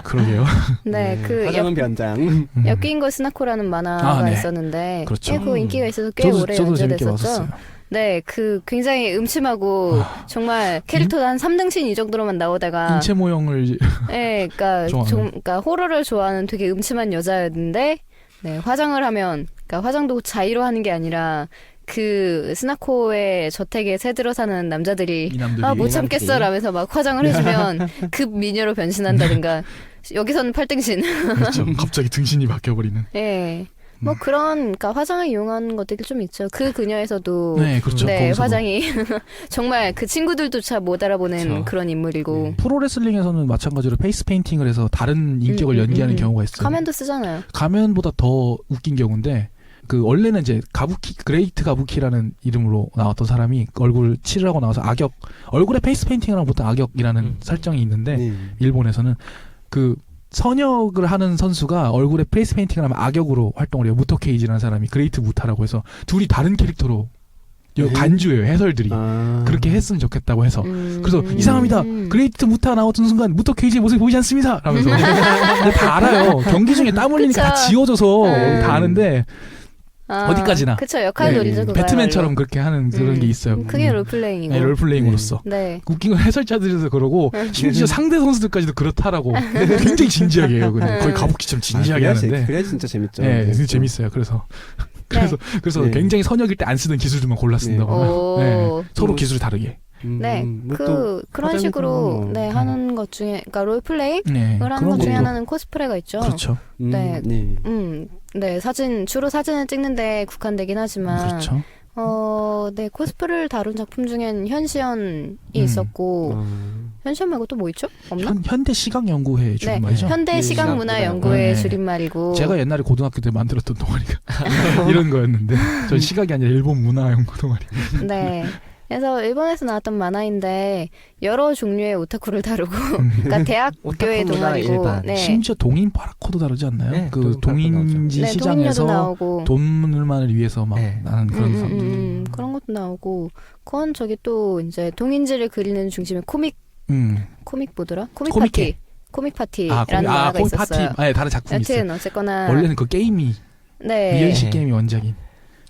그러게요. 네, 그 화장은 변장. 역기인거 스나코라는 만화가 네. 있었는데, 그렇죠. 그 인기가 있어서 꽤 오래 저도 재밌게 연재됐었죠. 봤었어요. 네, 그 굉장히 음침하고 정말 캐릭터 한 3등신 이 정도로만 나오다가 인체 모형을 네, 그러니까 호러를 좋아하는 되게 음침한 여자였는데 네, 화장을 하면 그러니까 화장도 자의로 하는 게 아니라 그 스나코의 저택에 새들어 사는 남자들이 못 참겠어 라면서 막 화장을 해주면 급 미녀로 변신한다든가 여기서는 8등신 그렇죠. 갑자기 등신이 바뀌어버리는. 네. 뭐 그러니까 화장을 이용하는 것들이 좀 있죠. 그 그녀에서도 네, 그렇죠. 네, 거기서도. 화장이 정말 그 친구들조차 못 알아보는 그렇죠. 그런 인물이고 프로레슬링에서는 마찬가지로 페이스 페인팅을 해서 다른 인격을 연기하는 경우가 있어요. 가면도 쓰잖아요. 가면보다 더 웃긴 경우인데 그 원래는 이제 그레이트 가부키라는 이름으로 나왔던 사람이 얼굴 칠하고 나와서 얼굴에 페이스 페인팅을 하면 보통 악역이라는 설정이 있는데 일본에서는 그 선역을 하는 선수가 얼굴에 페이스 페인팅을 하면 악역으로 활동을 해요. 무토 케이지라는 사람이 그레이트 무타라고 해서 둘이 다른 캐릭터로 간주예요. 해설들이 그렇게 했으면 좋겠다고 해서 그래서 이상합니다. 그레이트 무타 나왔던 순간 무토 케이지의 모습이 보이지 않습니다 라면서 근데 다 알아요. 경기 중에 땀 흘리니까 다 지워져서 다 아는데 어디까지나. 그쵸, 역할 놀이죠. 그거야말로. 배트맨처럼 그렇게 하는 그런 게 있어요. 그게 롤플레잉이고. 네, 롤플레잉으로서. 네. 웃긴 건 해설자들에서 그러고 심지어 상대 선수들까지도 그렇다라고 굉장히 진지하게 해요. 그냥 거의 가부키처럼 진지하게 하는데. 그래 진짜 재밌죠. 네, 재밌어요. 그래서 네. 굉장히 선역일 때 안 쓰던 기술들만 골라 쓴다거나 네. 서로 기술이 다르게. 네, 그런 식으로 하는 것 중에, 그러니까 롤플레잉을 네, 하는 것 중에 하나는 코스프레가 있죠. 그렇죠. 네, 네, 주로 사진을 찍는데 국한되긴 하지만, 그렇죠. 네, 코스프레를 다룬 작품 중엔 현시연이 있었고, 현시연 말고 또 뭐 있죠? 없나? 현대 시각연구회 줄임말이죠. 네, 현대 시각문화연구회 네. 줄임말이고. 제가 옛날에 고등학교 때 만들었던 동아리가 이런 거였는데, 전 시각이 아니라 일본 문화연구 동아리. 네. 그래서 일본에서 나왔던 만화인데 여러 종류의 오타쿠를 다루고 그러니까 대학교의 동아리고 네. 심지어 동인 파라코도 다루지 않나요? 네, 그 동인지 시장에서 나오고. 돈을만을 위해서 막 나는 그런 사람 그런 것도 나오고 그건 저기 또 이제 동인지를 그리는 중심에 코믹 뭐더라? 코믹 파티라는 만화가 있었어요. 파티. 다른 작품이 있어요. 여튼 어쨌거나 원래는 그 게임이 리얼식 게임이 원작인.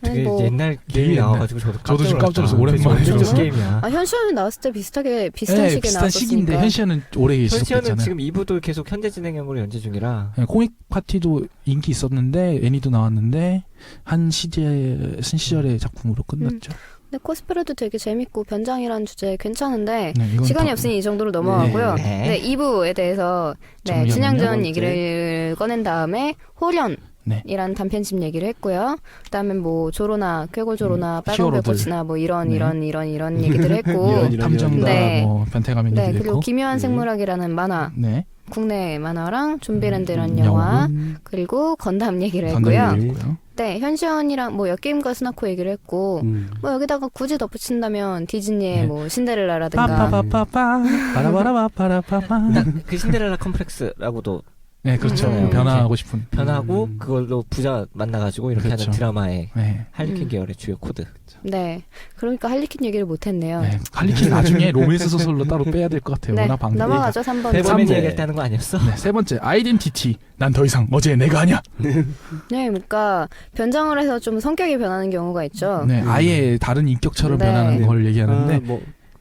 되게 뭐 옛날 게임이 나와가지고 저도 지금 깜짝 놀라서 오랜만에 들었어요. 게임이야. 현시연이 나왔을 때 비슷한 비슷한 시기에 시기인데 나왔었으니까. 현시연은 오래 현시연은 계셨잖아요. 지금 2부도 계속 현재 진행형으로 연재 중이라. 코믹 파티도 인기 있었는데 애니도 나왔는데 한 시절의 작품으로 끝났죠. 근데 코스프레도 되게 재밌고 변장이라는 주제 괜찮은데 네, 시간이 없으니 이 정도로 넘어가고요. 네, 2부에 대해서 춘향전 얘기를 꺼낸 다음에 호련 네. 이란 단편집 얘기를 했고요. 그다음에 뭐 조로나 쾌골조로나 빨간 히어로들. 별꽃이나 뭐 이런 네. 이런 얘기들을 했고 이런 탐정가 네. 뭐 변태가면 네 얘기도 그리고 했고. 기묘한 생물학이라는 만화 네. 국내 만화랑 좀비랜드라는 영화 그리고 건담 얘기를 건담 했고요. 얘기도 했고요. 네 현시연이랑 뭐 역게임과 스나코 얘기를 했고 뭐 여기다가 굳이 덧붙인다면 디즈니의 네. 뭐 신데렐라라든가 빠빠빠빠빠 빠라바라바빠라빠빠. 딱 그 신데렐라 컴플렉스라고도 네, 그렇죠. 변화하고 싶은. 변하고 그걸로 부자 만나가지고 이렇게 그렇죠. 하는 드라마의 네. 할리퀸 계열의 주요 코드. 네 그러니까 할리퀸 얘기를 못했네요. 네. 할리퀸 나중에 로맨스 소설로 따로 빼야 될 것 같아요. 네 워낙 방금. 넘어가죠 3번. 배범맨 삼- 얘기했다는 거 아니었어? 네, 세 번째 아이덴티티. 난 더 이상 어제의 내가 아니야. 네 그러니까 변장을 해서 좀 성격이 변하는 경우가 있죠. 네, 아예 다른 인격처럼 네. 변하는 걸 얘기하는데.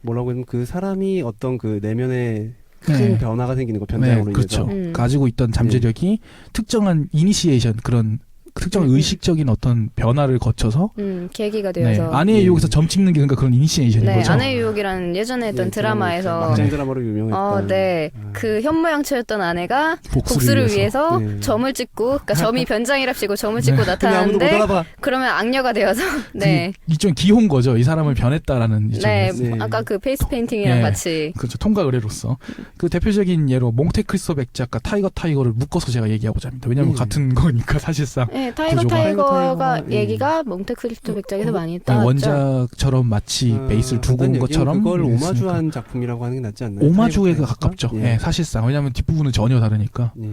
뭐라고 하면 그 사람이 어떤 그 내면에 큰 네. 변화가 생기는 거 네, 변장으로 그렇죠. 인해서 가지고 있던 잠재력이 특정한 이니시에이션 그런 특정한 의식적인 어떤 변화를 거쳐서 계기가 네, 되어서 아내의 유혹에서 점 찍는 게 그러니까 그런 이니시에이션인 네 거죠. 아내의 유혹이라는 예전에 했던 예, 드라마에서 막장 드라마로 유명했던 네. 그 현모양처였던 아내가 복수를 위해서 네. 점을 찍고, 그러니까 점이 변장이랍시고 점을 찍고 아무도 못 나타나는데, 알아봐. 그러면 악녀가 되어서, 네. 일종의 기호인 거죠. 이 사람을 변했다라는 네. 네. 아까 그 페이스 페인팅이랑 네. 같이. 그렇죠. 통과 의뢰로서 그 대표적인 예로 몽테크리스토 백작과 타이거를 묶어서 제가 얘기하고자 합니다. 왜냐하면 같은 거니까 사실상 네, 타이거가 타이거가, 얘기가 몽테크리스토 백작에서 많이 네, 따왔죠. 원작처럼 마치 베이스를 두고 온 것처럼 그걸 했으니까. 오마주한 작품이라고 하는 게 낫지 않나요? 오마주에 타이거가? 가깝죠. 예. 예, 사실상 왜냐하면 뒷부분은 전혀 다르니까. 예.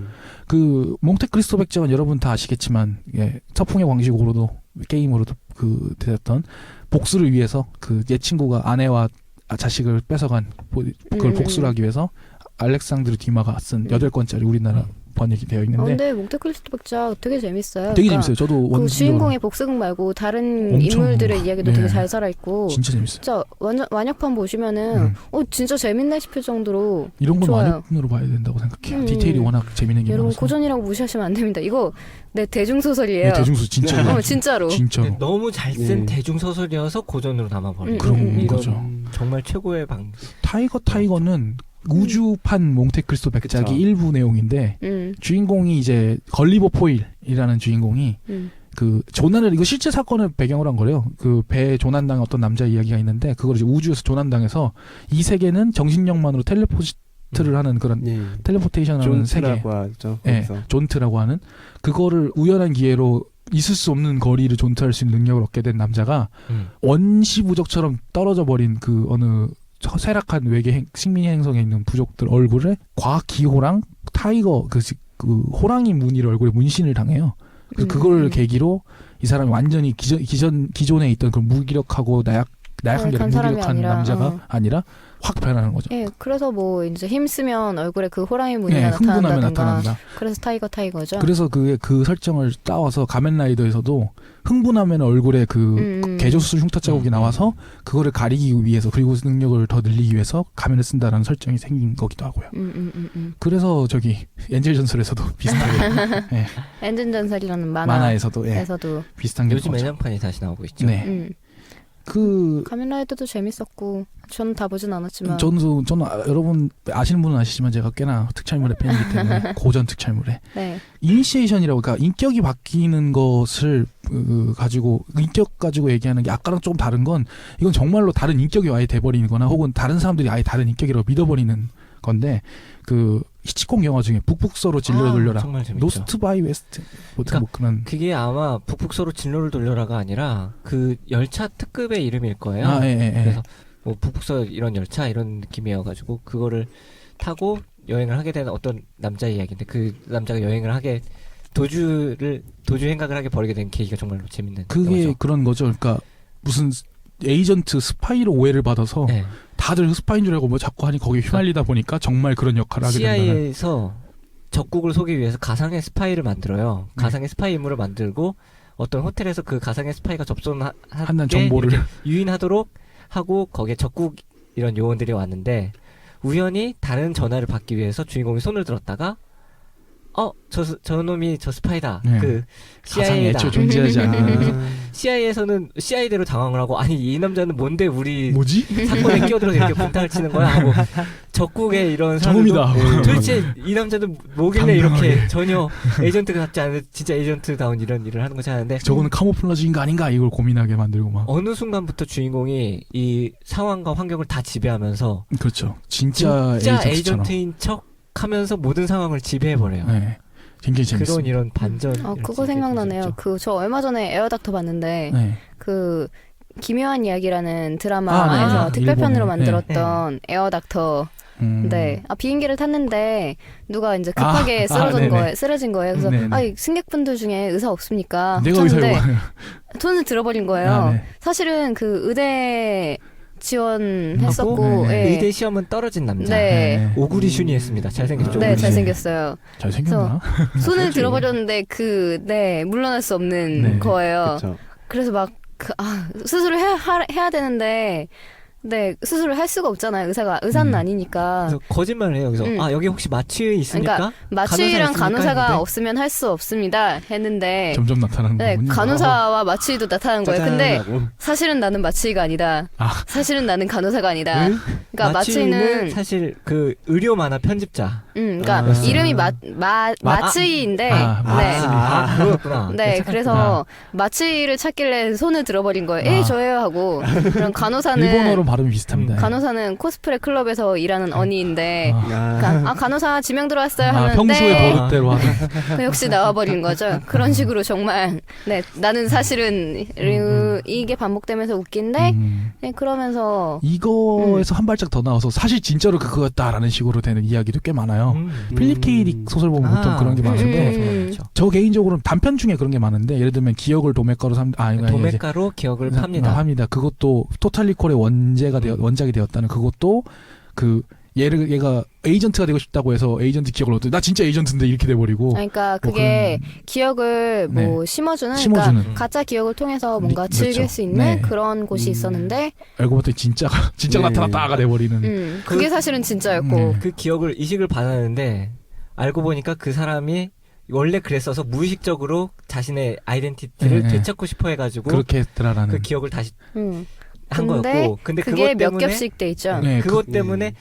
그 몽테크리스토 백작은 여러분 다 아시겠지만 예, 서풍의 광식으로도 게임으로도 그 되었던 복수를 위해서 그 옛 친구가 아내와 자식을 뺏어간 그걸 복수를 하기 위해서 알렉산드르 디마가 쓴 8권짜리 우리나라 번역이 되어 있는데 근데 몽테크리스토 백작 되게 재밌어요. 되게 그러니까 재밌어요. 저도 그 주인공의 복수극 말고 다른 엄청 인물들의 이야기도 네. 되게 잘 살아있고. 진짜 재밌어요. 진짜 완역판 보시면은 진짜 재밌네 싶을 정도로 이런 건 좋아요. 완역으로 봐야 된다고 생각해요. 디테일이 워낙 재밌는 게 여러분 많아서. 고전이라고 무시하시면 안 됩니다. 이거 네 대중소설이에요. 네, 대중소 진짜 진짜로. 진짜로 근데 너무 잘 쓴 네. 대중소설이어서 고전으로 남아버린 그런 이런 거죠. 정말 최고의 방식. 타이거는 우주판 몽테크리스토 백작이 그쵸. 일부 내용인데 주인공이 이제 걸리버 포일이라는 주인공이 그 조난을 이거 실제 사건을 배경으로 한 거래요. 그 배에 조난당한 어떤 남자 이야기가 있는데 그걸 이제 우주에서 조난당해서 이 세계는 정신력만으로 텔레포트를 하는 그런 예. 텔레포테이션하는 세계. 존트라고 하죠. 예, 거기서. 존트라고 하는 그거를 우연한 기회로 있을 수 없는 거리를 존트할 수 있는 능력을 얻게 된 남자가 원시 부족처럼 떨어져 버린 그 어느 쇠락한 외계 식민 행성에 있는 부족들 얼굴에 과학 기호랑 타이거 그 호랑이 무늬를 얼굴에 문신을 당해요. 그래서 그걸 계기로 이 사람이 완전히 기존에 있던 그 무기력하고 나약한 게 사람이 무기력한 아니라, 남자가 아니라 확 변하는 거죠. 예, 그래서 뭐 이제 힘쓰면 얼굴에 그 호랑이 무늬가 예, 흥분하면 나타난다든가. 나타난다. 그래서 타이거죠. 그래서 그 설정을 따와서 가면라이더에서도 흥분하면 얼굴에 그 개조수 흉터 자국이 나와서 그거를 가리기 위해서 그리고 능력을 더 늘리기 위해서 가면을 쓴다라는 설정이 생긴 거기도 하고요. 그래서 저기 엔젤 전설에서도 비슷하게 예, 엔진 전설이라는 만화에서도 예, 만화에서도 비슷한 게 요즘 나오죠. 매장판이 다시 나오고 있죠. 네. 그 가면라이더도 재밌었고 저는 다 보진 않았지만 저는 여러분 아시는 분은 아시지만 제가 꽤나 특촬물의 팬이기 때문에 고전 특촬물에 네. 이니시에이션이라고 그러니까 인격이 바뀌는 것을 가지고 인격 가지고 얘기하는 게 아까랑 조금 다른 건 이건 정말로 다른 인격이 아예 돼버리는 거나 혹은 다른 사람들이 아예 다른 인격이라고 믿어버리는 건데 그 히치콕 영화 중에 북북서로 진로를 돌려라 정말 재밌죠. 노스트 바이 웨스트 뭐 그런 그게 아마 북북서로 진로를 돌려라가 아니라 그 열차 특급의 이름일 거예요. 그래서 뭐 북북서 이런 열차 이런 느낌이어가지고 그거를 타고 여행을 하게 되는 어떤 남자 이야기인데 그 남자가 여행을 하게 도주 행각을 하게 벌이게 된 계기가 정말로 재밌는 그게 영화죠. 그런 거죠. 그러니까 무슨 에이전트 스파이로 오해를 받아서 네. 다들 스파인 줄 알고 뭐 자꾸 하니 거기에 휘말리다 보니까 정말 그런 역할을 하게 된다는. CIA에서 적국을 속이기 위해서 가상의 스파이를 만들어요. 가상의 스파이 인물을 만들고 어떤 호텔에서 그 가상의 스파이가 한다는 정보를 유인하도록 하고 거기에 적국 이런 요원들이 왔는데 우연히 다른 전화를 받기 위해서 주인공이 손을 들었다가 저 놈이 저 스파이다. 네. 그 가상이 CIA다. 애초에 존재하지 않는. CIA에서는 CIA대로 당황을 하고 아니 이 남자는 뭔데 우리 뭐지? 사건에 끼어들어서 이렇게 분탕을 치는 거야 하고 적국의 이런 사람들도 저놈이다. 도대체 이 남자는 뭐길래 당당하게. 이렇게 전혀 에이전트가 같지 않은 진짜 에이전트다운 이런 일을 하는 거지 하는데 저거는 카모플라지인 거 아닌가 이걸 고민하게 만들고 막. 어느 순간부터 주인공이 이 상황과 환경을 다 지배하면서 그렇죠. 진짜 에이전트처럼. 에이전트인 척 하면서 모든 상황을 지배해버려요. 네. 굉장히 재밌어요. 그런 이런 반전. 그거 생각나네요. 저 얼마 전에 에어닥터 봤는데 네. 그 기묘한 이야기라는 드라마에서 네. 특별편으로 일본, 만들었던 에어닥터. 네. 비행기를 탔는데 누가 이제 급하게 쓰러진 거예요. 그래서 네네. 승객분들 중에 의사 없습니까? 내가 의사라고 하는데 손을 들어버린 거예요. 네. 사실은 그 의대 지원했었고, 네. 의대 시험은 떨어진 남자. 네. 오구리 슌이 했습니다. 잘생겼죠. 네, 오구리 슌. 잘생겼어요. 잘생겼나? 손을 들어버렸는데 물러날 수 없는 네. 거예요. 그쵸. 그래서 막 수술을 해야 되는데, 네, 수술을 할 수가 없잖아요. 의사는 아니니까. 그래서 거짓말을 해요. 그래서 여기 혹시 마취 있습니까? 그러니까 마취랑 간호사가 했는데 없으면 할 수 없습니다. 했는데 점점 나타나는 네, 거군요. 간호사와 마취도 나타나는 거예요. 근데 짜잔하고. 사실은 나는 마취가 아니다. 사실은 나는 간호사가 아니다. 응? 그러니까 마취는 사실 그 의료 만화 편집자. 그러니까 아. 이름이 마취인데 네. 그거였구나. 네, 그래서 마취를 찾길래 손을 들어버린 거예요. 예, 저예요 하고. 그럼 간호사는 일본어로 발음이 비슷합니다. 간호사는 코스프레 클럽에서 일하는 언니인데 아, 간호사 지명 들어왔어요 하면 평소에 네. 버릇대로 하는. 역시 나와버린 거죠. 그런 식으로 정말 네 나는 사실은 이게 반복되면서 웃긴데 네, 그러면서 이거에서 한 발짝 더 나와서 사실 진짜로 그거였다라는 식으로 되는 이야기도 꽤 많아요. 필립 K 딕 소설 보면 보통 그런 게 많은데 저 개인적으로는 단편 중에 그런 게 많은데 예를 들면 기억을 도매가로 도매가로 기억을 팝니다. 그것도 토탈리콜의 원작이 되었다는 그것도 그 얘가 에이전트가 되고 싶다고 해서 에이전트 기억을 얻고 나 진짜 에이전트인데 이렇게 돼버리고 그러니까 그게 기억을 심어주는 그러니까 가짜 기억을 통해서 뭔가 즐길 수 있는 그런 곳이 있었는데 알고 봤더니 진짜가 나타났다가 돼버리는 그게 사실은 진짜였고 그 기억을 이식을 받았는데 알고 보니까 그 사람이 원래 그랬어서 무의식적으로 자신의 아이덴티티를 되찾고 싶어 해가지고 그렇게 했더라라는 그 기억을 다시 한 근데 거였고 근데 그게 그것 몇 때문에 겹씩 돼 있죠. 그것 때문에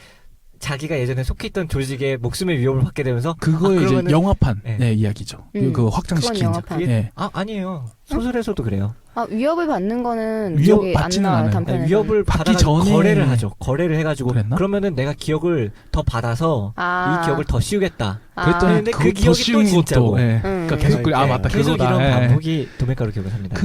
자기가 예전에 속해 있던 조직의 목숨의 위협을 받게 되면서 그거의 이제 영화판 이야기죠. 그건 확장시킨 영화판. 아니에요. 소설에서도 그래요. 위협을 받는 거는 위협 기억이 안 받지는 나와요. 않아요. 단편에서. 위협을 받기 받아가 전에 거래를 하죠. 거래를 해가지고 그랬나? 그러면은 내가 기억을 더 받아서 이 기억을 더 씌우겠다. 그랬더니 근데 그 그 기억이 또 진짜고. 그러니까 계속 맞다 계속 그거다. 이런 반복이 도매가로 기억을 합니다.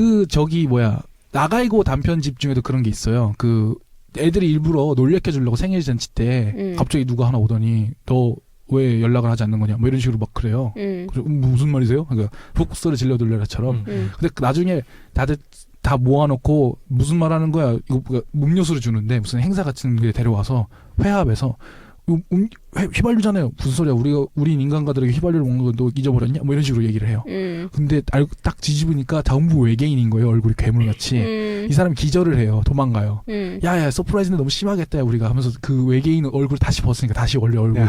나가이고 단편집 중에도 그런 게 있어요. 그 애들이 일부러 놀래켜 주려고 생일 잔치 때 갑자기 누가 하나 오더니 너 왜 연락을 하지 않는 거냐 뭐 이런 식으로 막 그래요. 그래서 무슨 말이세요? 그러니까 북소를 질러 돌려라처럼. 근데 나중에 다들 다 모아놓고 무슨 말 하는 거야? 이거 음료수를 주는데 무슨 행사 같은 게 데려와서 회합에서 휘발유잖아요. 무슨 소리야? 우린 인간가들에게 휘발유를 먹는 거 너 잊어버렸냐? 뭐 이런 식으로 얘기를 해요. 근데 딱 뒤집으니까 전부 외계인인 거예요. 얼굴이 괴물같이. 이 사람이 기절을 해요. 도망가요. 야야 서프라이즈는 너무 심하겠다 우리가 하면서 그 외계인 얼굴 다시 벗으니까 다시 원래 얼굴.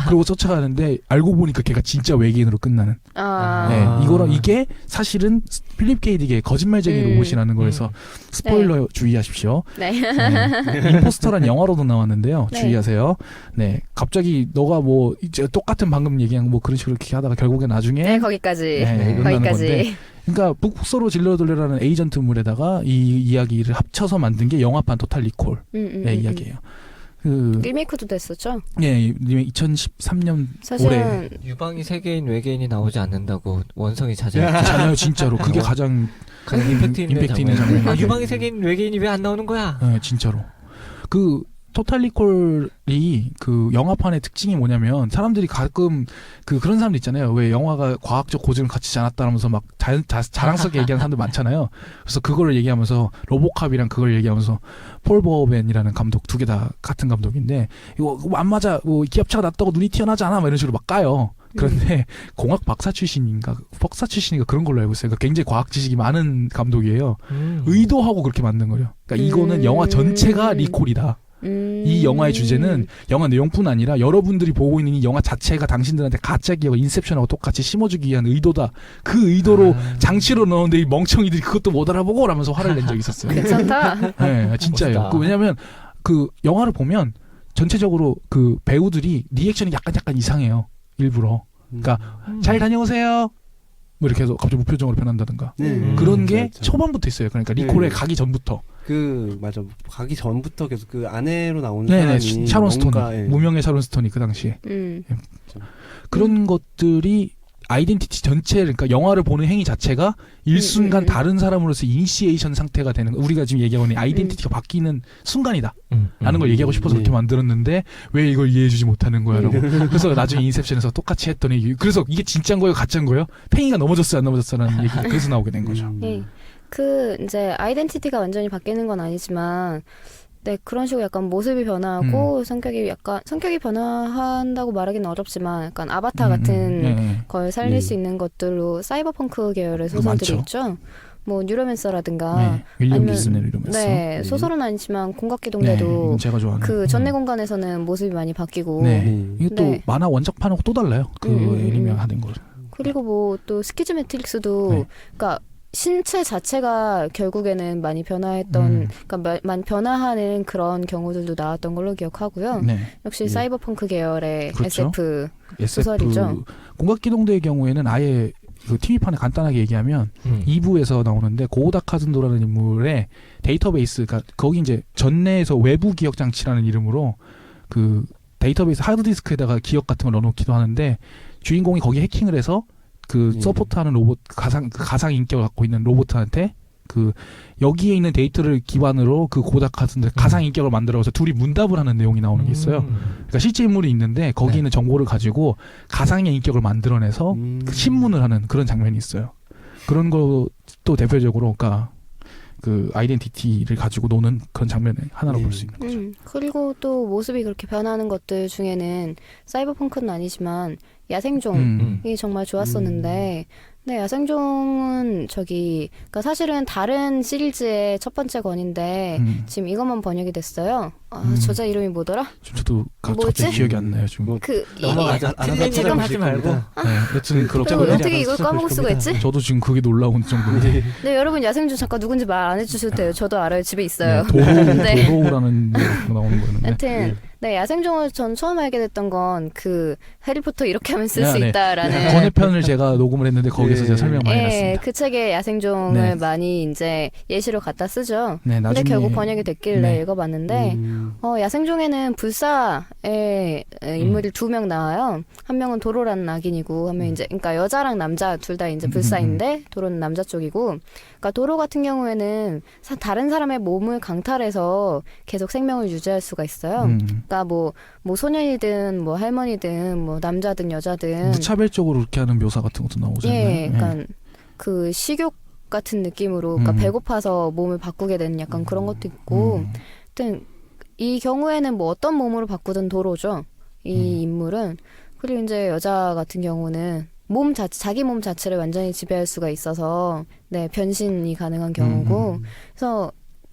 그리고 쫓아가는데 알고 보니까 걔가 진짜 외계인으로 끝나는. 이거랑 이게 사실은 필립 K 딕의 거짓말쟁이 로봇이라는 거에서 스포일러 주의하십시오. 임포스터란 영화로도 나왔는데요. 주의하세요. 네, 갑자기 너가 뭐 이제 똑같은 방금 얘기한 뭐 그런 식으로 이렇게 하다가 결국에 나중에 거기까지 끝나는 건데, 그러니까 북소로 질러돌려라는 에이전트물에다가 이 이야기를 합쳐서 만든 게 영화판 토탈 리콜의 이야기예요. 리메이크도 됐었죠. 네, 2013년 사실은 올해 유방이 세계인 외계인이 나오지 않는다고 원성이 잦아요. 잖아요, 진짜로. 그게 가장 임팩트 있는 장면. 유방이 세계인 외계인이 왜 안 나오는 거야? 네, 진짜로. 그 토탈 리콜이 그 영화판의 특징이 뭐냐면 사람들이 가끔 그런 사람들 있잖아요. 왜 영화가 과학적 고증을 갖추지 않았다면서 막 자랑스럽게 얘기하는 사람들 많잖아요. 그래서 그거를 얘기하면서 로보캅이랑 그걸 얘기하면서 폴 버벤이라는 감독 두 개 다 같은 감독인데 이거 안 맞아. 뭐 기압차가 낮다고 눈이 튀어나지 않아. 막 이런 식으로 막 까요. 그런데 공학 박사 출신인가 그런 걸로 알고 있어요. 그러니까 굉장히 과학 지식이 많은 감독이에요. 의도하고 그렇게 만든 거예요. 그러니까 이거는 영화 전체가 리콜이다. 이 영화의 주제는 영화 내용뿐 아니라 여러분들이 보고 있는 이 영화 자체가 당신들한테 가짜 기억을 인셉션하고 똑같이 심어주기 위한 의도다. 그 의도로 장치로 넣었는데 이 멍청이들이 그것도 못 알아보고 라면서 화를 낸 적이 있었어요. 괜찮다. 네, 진짜예요. 멋있다. 왜냐하면 그 영화를 보면 전체적으로 그 배우들이 리액션이 약간 이상해요. 일부러. 그러니까 잘 다녀오세요. 뭐 이렇게 해서 갑자기 무표정으로 변한다든가. 그런 게 맞아. 초반부터 있어요. 그러니까 리콜에 가기 전부터. 맞아. 가기 전부터 계속 그 아내로 나오는 네네. 사람이 샤론 스톤. 뭔가, 예. 무명의 샤론 스톤이 그 당시에. 그런 것들이 아이덴티티 전체를, 그러니까 영화를 보는 행위 자체가 일순간 다른 사람으로서 이니시에이션 상태가 되는, 우리가 지금 얘기하고 있는 아이덴티티가 바뀌는 순간이다 라는 걸 얘기하고 싶어서 그렇게 만들었는데 왜 이걸 이해해주지 못하는 거야 라고. 그래서 나중에 인셉션에서 똑같이 했더니, 그래서 이게 진짜인 거예요 가짜인 거예요, 팽이가 넘어졌어요 안 넘어졌어라는 얘기, 그래서 나오게 된 거죠. 예. 그 이제 아이덴티티가 완전히 바뀌는 건 아니지만 네, 그런 식으로 약간 모습이 변화하고 성격이 변화한다고 말하기는 어렵지만 약간 아바타 같은 네. 걸 살릴 수 있는 것들로 사이버펑크 계열의 소설들이 많죠. 있죠. 뭐 뉴로맨서라든가 네. 윌리엄 아니면- 기슨의 이러면서. 네, 소설은 아니지만 공각기동대도 제가 좋아하는. 그 전내 공간에서는 모습이 많이 바뀌고 네. 이게 또 네. 만화 원작판하고 또 달라요. 그 애니메 하는 거. 그리고 뭐 또 스키즈 매트릭스도 네. 그러니까 신체 자체가 결국에는 많이 변화했던 그러니까 많이 변화하는 그런 경우들도 나왔던 걸로 기억하고요. 네. 역시 사이버펑크 계열의 그렇죠. SF SF 소설이죠. 공각기동대의 경우에는 아예 그 TV판에 간단하게 얘기하면 2부에서 나오는데 고우다 카즈노라는 인물의 데이터베이스가 거기 이제 전내에서 외부 기억 장치라는 이름으로 그 데이터베이스 하드디스크에다가 기억 같은 걸 넣어놓기도 하는데 주인공이 거기 해킹을 해서 그 서포트하는 로봇 가상 인격을 갖고 있는 로봇한테 그 여기에 있는 데이터를 기반으로 그 고다카드인데 가상 인격을 만들어서 둘이 문답을 하는 내용이 나오는 게 있어요. 그러니까 실제 인물이 있는데 거기 있는 정보를 가지고 가상의 인격을 만들어내서 그 신문을 하는 그런 장면이 있어요. 그런 것도 대표적으로 그러니까 그 아이덴티티를 가지고 노는 그런 장면을 하나로 볼 수 있는 거죠. 그리고 또 모습이 그렇게 변하는 것들 중에는 사이버펑크는 아니지만 야생종이 정말 좋았었는데 네, 야생종은 그러니까 사실은 다른 시리즈의 첫 번째 권인데 지금 이것만 번역이 됐어요. 저자 이름이 뭐더라? 지금 저도 뭐지? 갑자기 기억이 안 나요. 지금. 넘어가자. 틀린 얘기 하지 말고. 네, 여튼 그렇게 어떻게 이걸 까먹을 수가 있지? 저도 지금 그게 놀라운 정도인데. 네, 여러분 야생종 작가 누군지 말 안 해주셔도 돼요. 저도 알아요. 집에 있어요. 네, 도로라는 거 나오는 거였는데. 하여튼 네, 야생종을 전 처음 알게 됐던 건 그 해리포터 이렇게 하면 쓸 수 네. 있다라는 번외편을 제가 녹음을 했는데 거기서 제가 설명 많이 했습니다. 그 책에 야생종을 네. 많이 이제 예시로 갖다 쓰죠. 네, 근데 나중에 결국 번역이 됐길래 네. 읽어봤는데 야생종에는 불사의 인물이 2명 나와요. 한 명은 도로라는 악인이고 한 명은 이제 그러니까 여자랑 남자 둘 다 이제 불사인데 도로는 남자 쪽이고 그러니까 도로 같은 경우에는 다른 사람의 몸을 강탈해서 계속 생명을 유지할 수가 있어요. 그러니까 뭐 소년이든 뭐 할머니든 뭐 남자든 여자든 무차별적으로 그렇게 하는 묘사 같은 것도 나오잖아요. 예, 그러니까 그 식욕 같은 느낌으로 그러니까 배고파서 몸을 바꾸게 되는 약간 그런 것도 있고 하여튼 이 경우에는 뭐 어떤 몸으로 바꾸든 도로죠. 이 인물은. 그리고 이제 여자 같은 경우는 자기 몸 자체를 완전히 지배할 수가 있어서 네, 변신이 가능한 경우고 그래서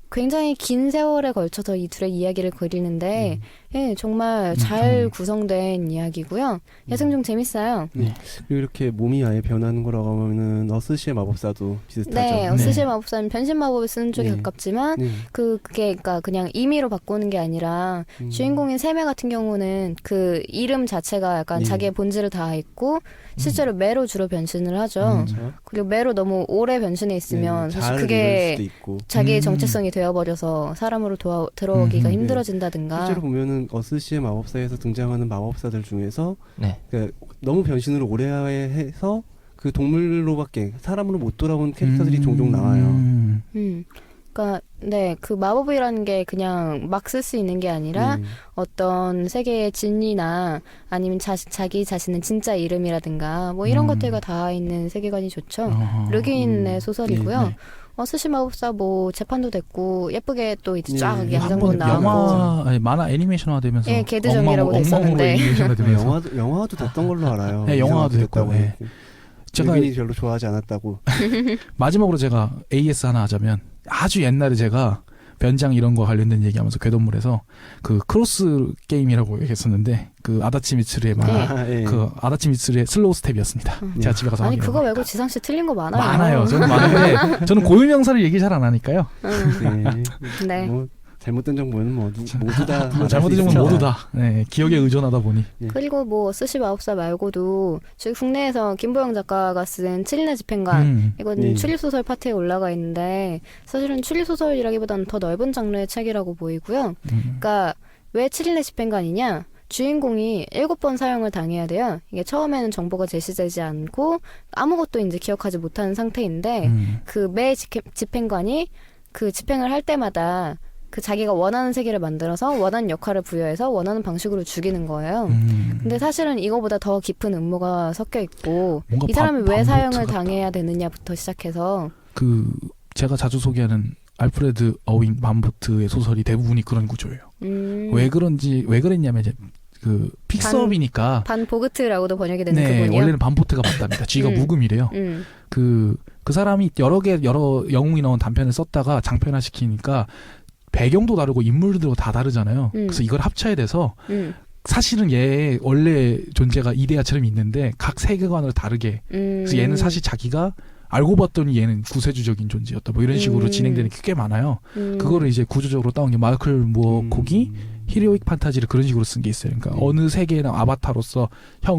굉장히 긴 세월에 걸쳐서 이 둘의 이야기를 그리는데 예, 정말 잘 구성된 이야기고요. 야생종 재밌어요. 네. 그리고 이렇게 몸이 아예 변하는 거라고 하면은 어스시의 마법사도 비슷하죠. 네, 어스시의 마법사는 변신 마법을 쓰는 쪽에 가깝지만 그게 그러니까 그냥 임의로 바꾸는 게 아니라 주인공인 세메 같은 경우는 그 이름 자체가 약간 자기의 본질을 다 있고 실제로 매로 주로 변신을 하죠. 그리고 매로 너무 오래 변신해 있으면 사실 그게 자기의 정체성이 되어버려서 사람으로 들어오기가 힘들어진다든가. 실제로 보면은 어스시의 마법사에서 등장하는 마법사들 중에서 그러니까 너무 변신을 오래 해서 그 동물로밖에 사람으로 못 돌아온 캐릭터들이 종종 나와요. 그러니까 네, 그 마법이라는 게 그냥 막 쓸 수 있는 게 아니라 어떤 세계의 진리나 아니면 자기 자신의 진짜 이름이라든가 뭐 이런 것들과 닿아 있는 세계관이 좋죠. 르기인의 소설이고요. 스시 마법사 뭐 재판도 됐고 예쁘게 또 이제 쫙 양장본 나오고 만화 애니메이션화 되면서 예, 개드정이라고 됐었는데 영화도 됐던 걸로 알아요. 네, 영화도 됐고 제가 별로 좋아하지 않았다고. 마지막으로 제가 AS 하나 하자면 아주 옛날에 제가 변장 이런 거 관련된 얘기하면서 궤도물에서 그 크로스 게임이라고 얘기했었는데 그 아다치 미츠루의 예. 그 아다치 미츠루의 슬로우 스텝이었습니다. 제가 집에 가서 아니 확인해 그거 보니까. 말고 지상 씨 틀린 거 많아요. 많아요. 저는 많은데 저는 고유명사를 얘기 잘 안 하니까요. 네. 네. 뭐 잘못된 정보는 뭐 모두 다 잘못된 점은 모두 다 기억에 의존하다 보니. 그리고 뭐 스시 마법사 말고도 저기 국내에서 김보영 작가가 쓴 7인의 집행관 이건 네. 추리소설 파트에 올라가 있는데 사실은 추리소설이라기보다는 더 넓은 장르의 책이라고 보이고요. 그러니까 왜 7인의 집행관이냐? 주인공이 7번 사형을 당해야 돼요. 이게 처음에는 정보가 제시되지 않고 아무것도 이제 기억하지 못하는 상태인데 그 매 집행관이 그 집행을 할 때마다 그 자기가 원하는 세계를 만들어서 원하는 역할을 부여해서 원하는 방식으로 죽이는 거예요. 근데 사실은 이거보다 더 깊은 음모가 섞여 있고 이 사람이 왜 사형을 당해야 되느냐부터 시작해서 그 제가 자주 소개하는 알프레드 어윈 반보트의 소설이 대부분이 그런 구조예요. 왜 그랬냐면 이제 그 픽스업이니까 반 보그트라고도 번역이 되는 네, 그분이요. 원래는 반보트가 맞답니다. 쥐가 묵음이래요. 그 사람이 여러 영웅이 나온 단편을 썼다가 장편화 시키니까 배경도 다르고 인물들도 다 다르잖아요. 그래서 이걸 합쳐야 돼서 사실은 얘 원래 존재가 이데아처럼 있는데 각 세계관을 다르게 그래서 얘는 사실 자기가 알고 봤더니 얘는 구세주적인 존재였다. 뭐 이런 식으로 진행되는 게 꽤 많아요. 그거를 이제 구조적으로 따온 게 마이클 무어콕이 히로익 판타지를 그런 식으로 쓴 게 있어요. 그러니까 어느 세계나 아바타로서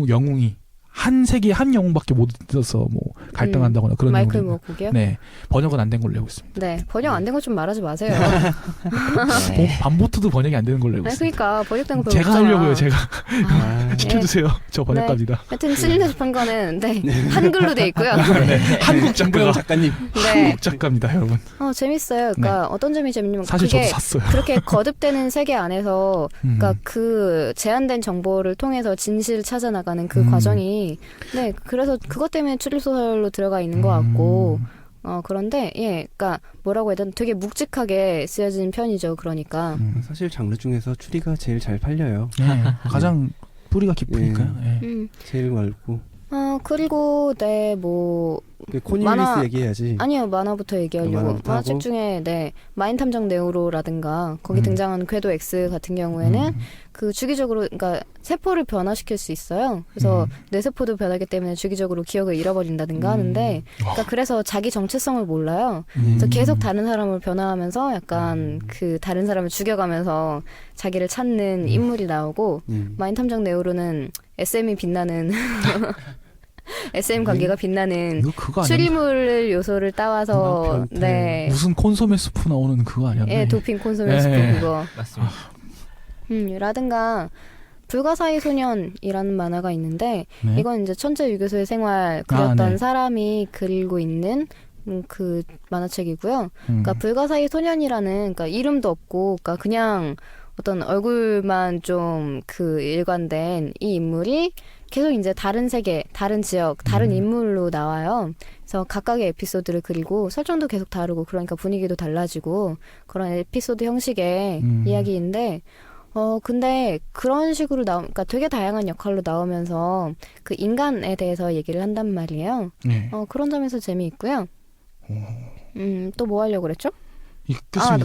영웅이 한 세계에 한 영웅밖에 못 있어서 뭐 갈등한다거나 그런 마이클 내용이 무어콕이요? 네, 번역은 안 된 걸로 알고 있습니다. 네, 번역 안 된 거 좀 말하지 마세요. 반보트도 번역이 안 되는 걸로 알고 아니, 있습니다. 그러니까 번역된 거 제가 하려고요. 제가 시켜주세요. 저 네. 번역갑니다. 하여튼 7인의 집행관은 네, 한글로 돼 있고요. 한국 작가가 작가님. 네, 한국 작가입니다, 여러분. 재밌어요. 그러니까 어떤 점이 재밌냐면 사실 저도 그게 샀어요. 그렇게 거듭되는 세계 안에서 그러니까 그 제한된 정보를 통해서 진실을 찾아 나가는 그 과정이 네 그래서 그것 때문에 추리 소설로 들어가 있는 것 같고 그런데 그러니까 뭐라고 해야 되나 되게 묵직하게 쓰여진 편이죠. 그러니까 사실 장르 중에서 추리가 제일 잘 팔려요. 네, 가장 뿌리가 깊으니까요. 네. 제일 넓고. 그리고 뭐 코닐리스 얘기해야지. 아니요, 만화부터 얘기하려고. 만화책 중에 마인탐정 네오로라든가 거기 등장하는 궤도 X 같은 경우에는 그 주기적으로 그러니까 세포를 변화시킬 수 있어요. 그래서 뇌세포도 변하기 때문에 주기적으로 기억을 잃어버린다든가 하는데 그래서 자기 정체성을 몰라요. 그래서 계속 다른 사람을 변화하면서 약간 그 다른 사람을 죽여가면서 자기를 찾는 인물이 나오고 마인탐정 네오로는 SM이 빛나는 SM 관계가 빛나는 추리물 요소를 따와서 무슨 콘소메 수프 나오는 그거 아니야? 예, 도핑 콘소메 수프 그거 맞습니다. 라든가 불가사의 소년이라는 만화가 있는데 이건 이제 천재 유교소의 생활 그렸던 사람이 그리고 있는 그 만화책이고요. 그러니까 불가사의 소년이라는 그러니까 이름도 없고 그러니까 그냥 어떤 얼굴만 좀 그 일관된 이 인물이 계속 이제 다른 세계, 다른 지역, 다른 인물로 나와요. 그래서 각각의 에피소드를 그리고 설정도 계속 다르고 그러니까 분위기도 달라지고 그런 에피소드 형식의 이야기인데 근데 그런 식으로 그러니까 되게 다양한 역할로 나오면서 그 인간에 대해서 얘기를 한단 말이에요. 그런 점에서 재미있고요. 또 뭐 하려고 그랬죠?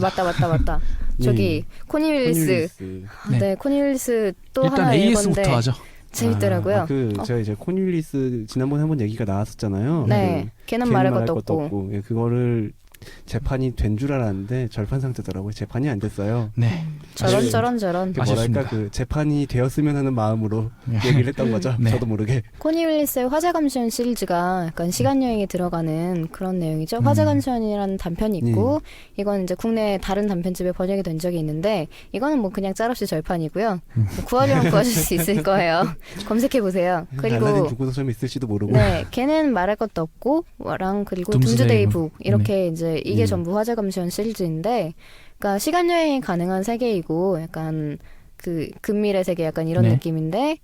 맞다. 저기 코닐리스. 네, 코닐리스 또 일단 하나 AS부터 읽었는데 하죠. 재밌더라고요. 제가 이제 코닐리스 지난번에 한번 얘기가 나왔었잖아요. 네, 걔는 말할 것도 없고. 그거를 재판이 된 줄 알았는데 절판 상태더라고요. 재판이 안 됐어요. 네. 저런. 뭐랄까 그 재판이 되었으면 하는 마음으로 얘기를 했던 거죠. 저도 모르게. 코닐리스의 화재감시원 시리즈가 약간 시간 여행에 들어가는 그런 내용이죠. 화재감시원이라는 단편이 있고 이건 이제 국내 다른 단편집에 번역이 된 적이 있는데 이거는 뭐 그냥 짤없이 절판이고요. 뭐 구하려면 구하실 수 있을 거예요. 검색해 보세요. 그리고 달라진 중고서점이 있을지도 모르고. 네, 걔는 말할 것도 없고 그리고 둠스데이 북 이렇게 이제 이게 전부 화재감시원 시리즈인데, 그러니까 시간 여행이 가능한 세계이고 약간 그 근밀의 세계 약간 이런 네. 느낌인데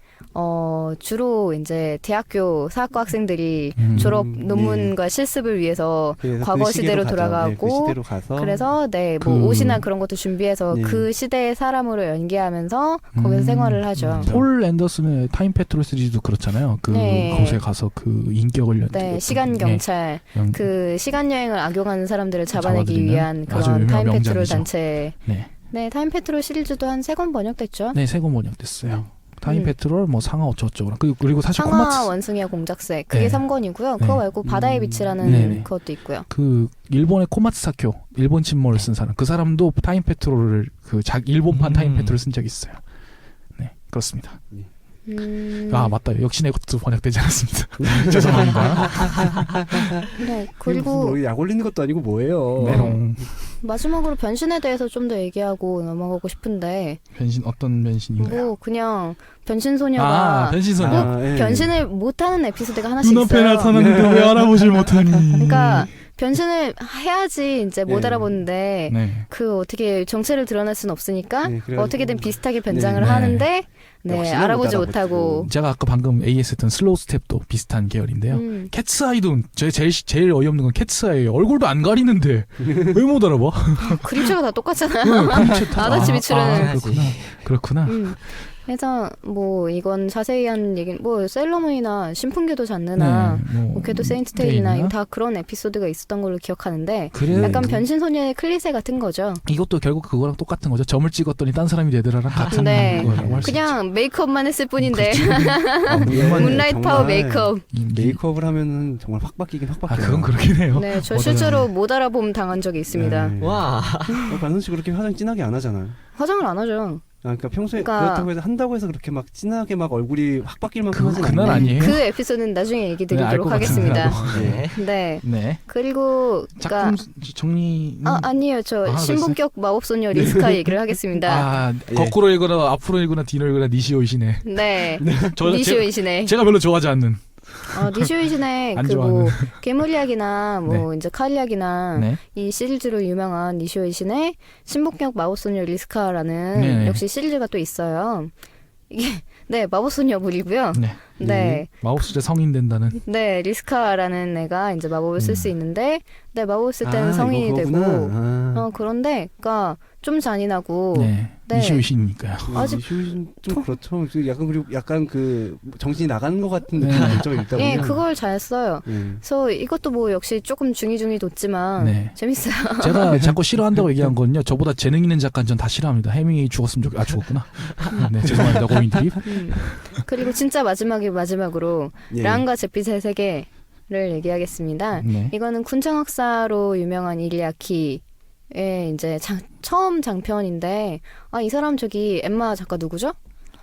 주로 이제 대학교 사학과 학생들이 졸업 논문과 실습을 위해서 그래서 과거 그 시대로 가죠. 돌아가고 네, 그 시대로 가서 그래서 네, 뭐 그- 옷이나 그런 것도 준비해서 네. 그 시대의 사람으로 연기하면서 거기서 생활을 하죠. 폴 앤더슨의 타임 페트롤 시리즈도 그렇잖아요. 그 네. 곳에 가서 그 인격을 네, 시간 경찰 그 시간 여행을 악용하는 사람들을 잡아내기 잡아들이는 위한 아주 그런 유명한 타임 페트롤 명작이죠. 단체. 네, 네, 타임 페트롤 시리즈도 한 3권 번역됐죠. 네, 세권 번역됐어요. 타임 음. 페트롤 뭐 상하 어쩌고저쩌고 그리고 사실 상하 코마츠 원숭이와 공작새 그게 네. 3권이고요. 네. 그거 말고 바다의 빛이라는 네, 네. 그것도 있고요. 그 일본의 코마츠 사쿄 일본 침몰을 쓴 사람 그 사람도 타임 페트롤을 그 일본판 타임 페트롤 쓴 적이 있어요. 네, 그렇습니다. 아 맞다 역시 내 것도 번역되지 않았습니다. 죄송합니다. 네, 그리고 그리고 약 올리는 것도 아니고 뭐예요. 메롱 마지막으로 변신에 대해서 좀 더 얘기하고 넘어가고 싶은데 변신 어떤 변신인가요? 뭐 그냥 변신 소녀가 아 변신소녀 예. 변신을 못하는 에피소드가 하나씩 눈앞에 있어요. 나타났는데 왜 알아보질 못하니? 그러니까 변신을 해야지 이제 못 네. 알아보는데 네. 그 어떻게 정체를 드러낼 수는 없으니까 네, 그래가지고 어떻게든 비슷하게 변장을 네. 하는데 네, 역시나 알아보지 못 못하고 제가 아까 방금 AS 했던 슬로우 스텝도 비슷한 계열인데요. 캣스아이도 제일 어이없는 건 캣스아이예요. 얼굴도 안 가리는데 왜 못 알아봐? 그림체가 다 똑같잖아요. 아다치 비추는. 그렇구나. 그래서 뭐 이건 자세히한 얘기 뭐 셀러문이나 신풍계도 잔느나 뭐 궤도 세인트 테일이나 이거 다 그런 에피소드가 있었던 걸로 기억하는데 그래 약간 변신 소녀의 클리셰 같은 거죠. 이것도 결국 그거랑 똑같은 거죠. 점을 찍었더니 딴 사람이 되더라랑 같은 네. 거라고 할 수 있죠. 그냥 메이크업만 했을 뿐인데 정말 문라이트 파워 메이크업. 메이크업을 하면은 정말 확 바뀌긴 확 아 바뀌어요. 그건 그렇긴 해요. 네, 저 못 실제로 못 알아봄 당한 적이 있습니다. 네. 와. 반선 씨 그렇게 화장 진하게 안 하잖아요. 화장을 안 하죠. 그러니까 평소에 그러니까- 그렇다고 해서 한다고 해서 그렇게 막 진하게 막 얼굴이 확 바뀔 만큼 하진 그건 않아요. 아니에요. 그 에피소드는 나중에 얘기 네, 알것 드리도록 하겠습니다. 같은데, 네. 네. 네. 그리고 작품 그러니까 정리. 아니에요. 저 아, 신본격 마법소녀 리스카 얘기를 하겠습니다. 아 예. 거꾸로 읽거나 앞으로 읽거나 뒤로 읽거나 니시오이시네. 네. 저 니시오이시네. 제가 별로 좋아하지 않는. 니시오이시네 안 그 뭐 좋아하는. 괴물이야기나 뭐 이제 칼이야기나 네. 이 시리즈로 유명한 니시오이신의 신복격 마법소녀 리스카라는 네. 역시 시리즈가 또 있어요. 이게 네 마법소녀물이고요. 네. 네. 마법수제 성인 된다는. 네 리스카라는 애가 이제 마법을 쓸 수 있는데 네 마법을 쓸 때는 성인이 이거 되고 그거구나. 그런데 그러니까 좀 잔인하고 네. 네. 니시오이시니까요. 아직- 좀 그렇죠. 약간 그리고 약간 그 정신이 나가는 것 같은 네. 느낌이 좀 있다 보면. 예 그걸 잘 써요. 예. 그래서 이것도 뭐 역시 조금 중이 돋지만 네. 재밌어요. 제가 자꾸 싫어한다고 얘기한 거는요. 저보다 재능 있는 작가는 전 다 싫어합니다. 해밍이 죽었으면 죽었구나. 네, 죄송합니다. 고인들이. 그리고 진짜 마지막으로 예. 랑과 잿빛의 세계를 얘기하겠습니다. 네. 이거는 군청학사로 유명한 이리아키의 이제 처음 장편인데 이 사람 저기 엠마 작가 누구죠?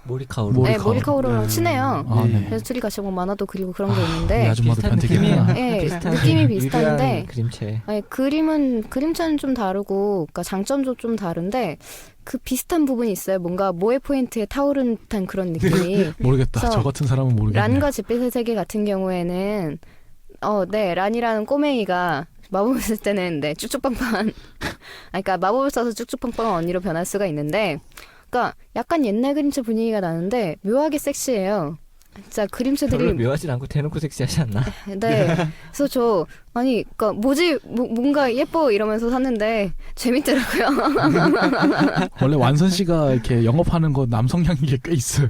모리카오로. 네, 모리카오로. 모리카오로랑 친해요. 아, 네. 그래서 둘이 같이 뭐 만화도 그리고 그런 게 이 있는데 아줌마도 비슷한 변태기구나. 느낌이에요. 예, 비슷한 느낌이 비슷한데 유리한 그림체. 그림체는 좀 다르고 그러니까 장점도 좀 다른데 그 비슷한 부분이 있어요. 뭔가 모에 포인트에 타오른 듯한 그런 느낌이. 모르겠다. 그래서 저 같은 사람은 모르겠네. 란과 잿빛의 세계 같은 경우에는 네 란이라는 꼬맹이가 마법을 쓸 때는 네 쭉쭉빵빵한 그러니까 마법을 써서 쭉쭉빵빵한 언니로 변할 수가 있는데 그러니까 약간 옛날 그림체 분위기가 나는데 묘하게 섹시해요. 진짜 별로 그림체들이 묘하진 않고 대놓고 섹시하지 않나? 네. 그래서 저 그러니까 뭐지 뭔가 예뻐 이러면서 샀는데 재밌더라고요. 원래 완선 씨가 이렇게 영업하는 거 남성향이 꽤 있어요.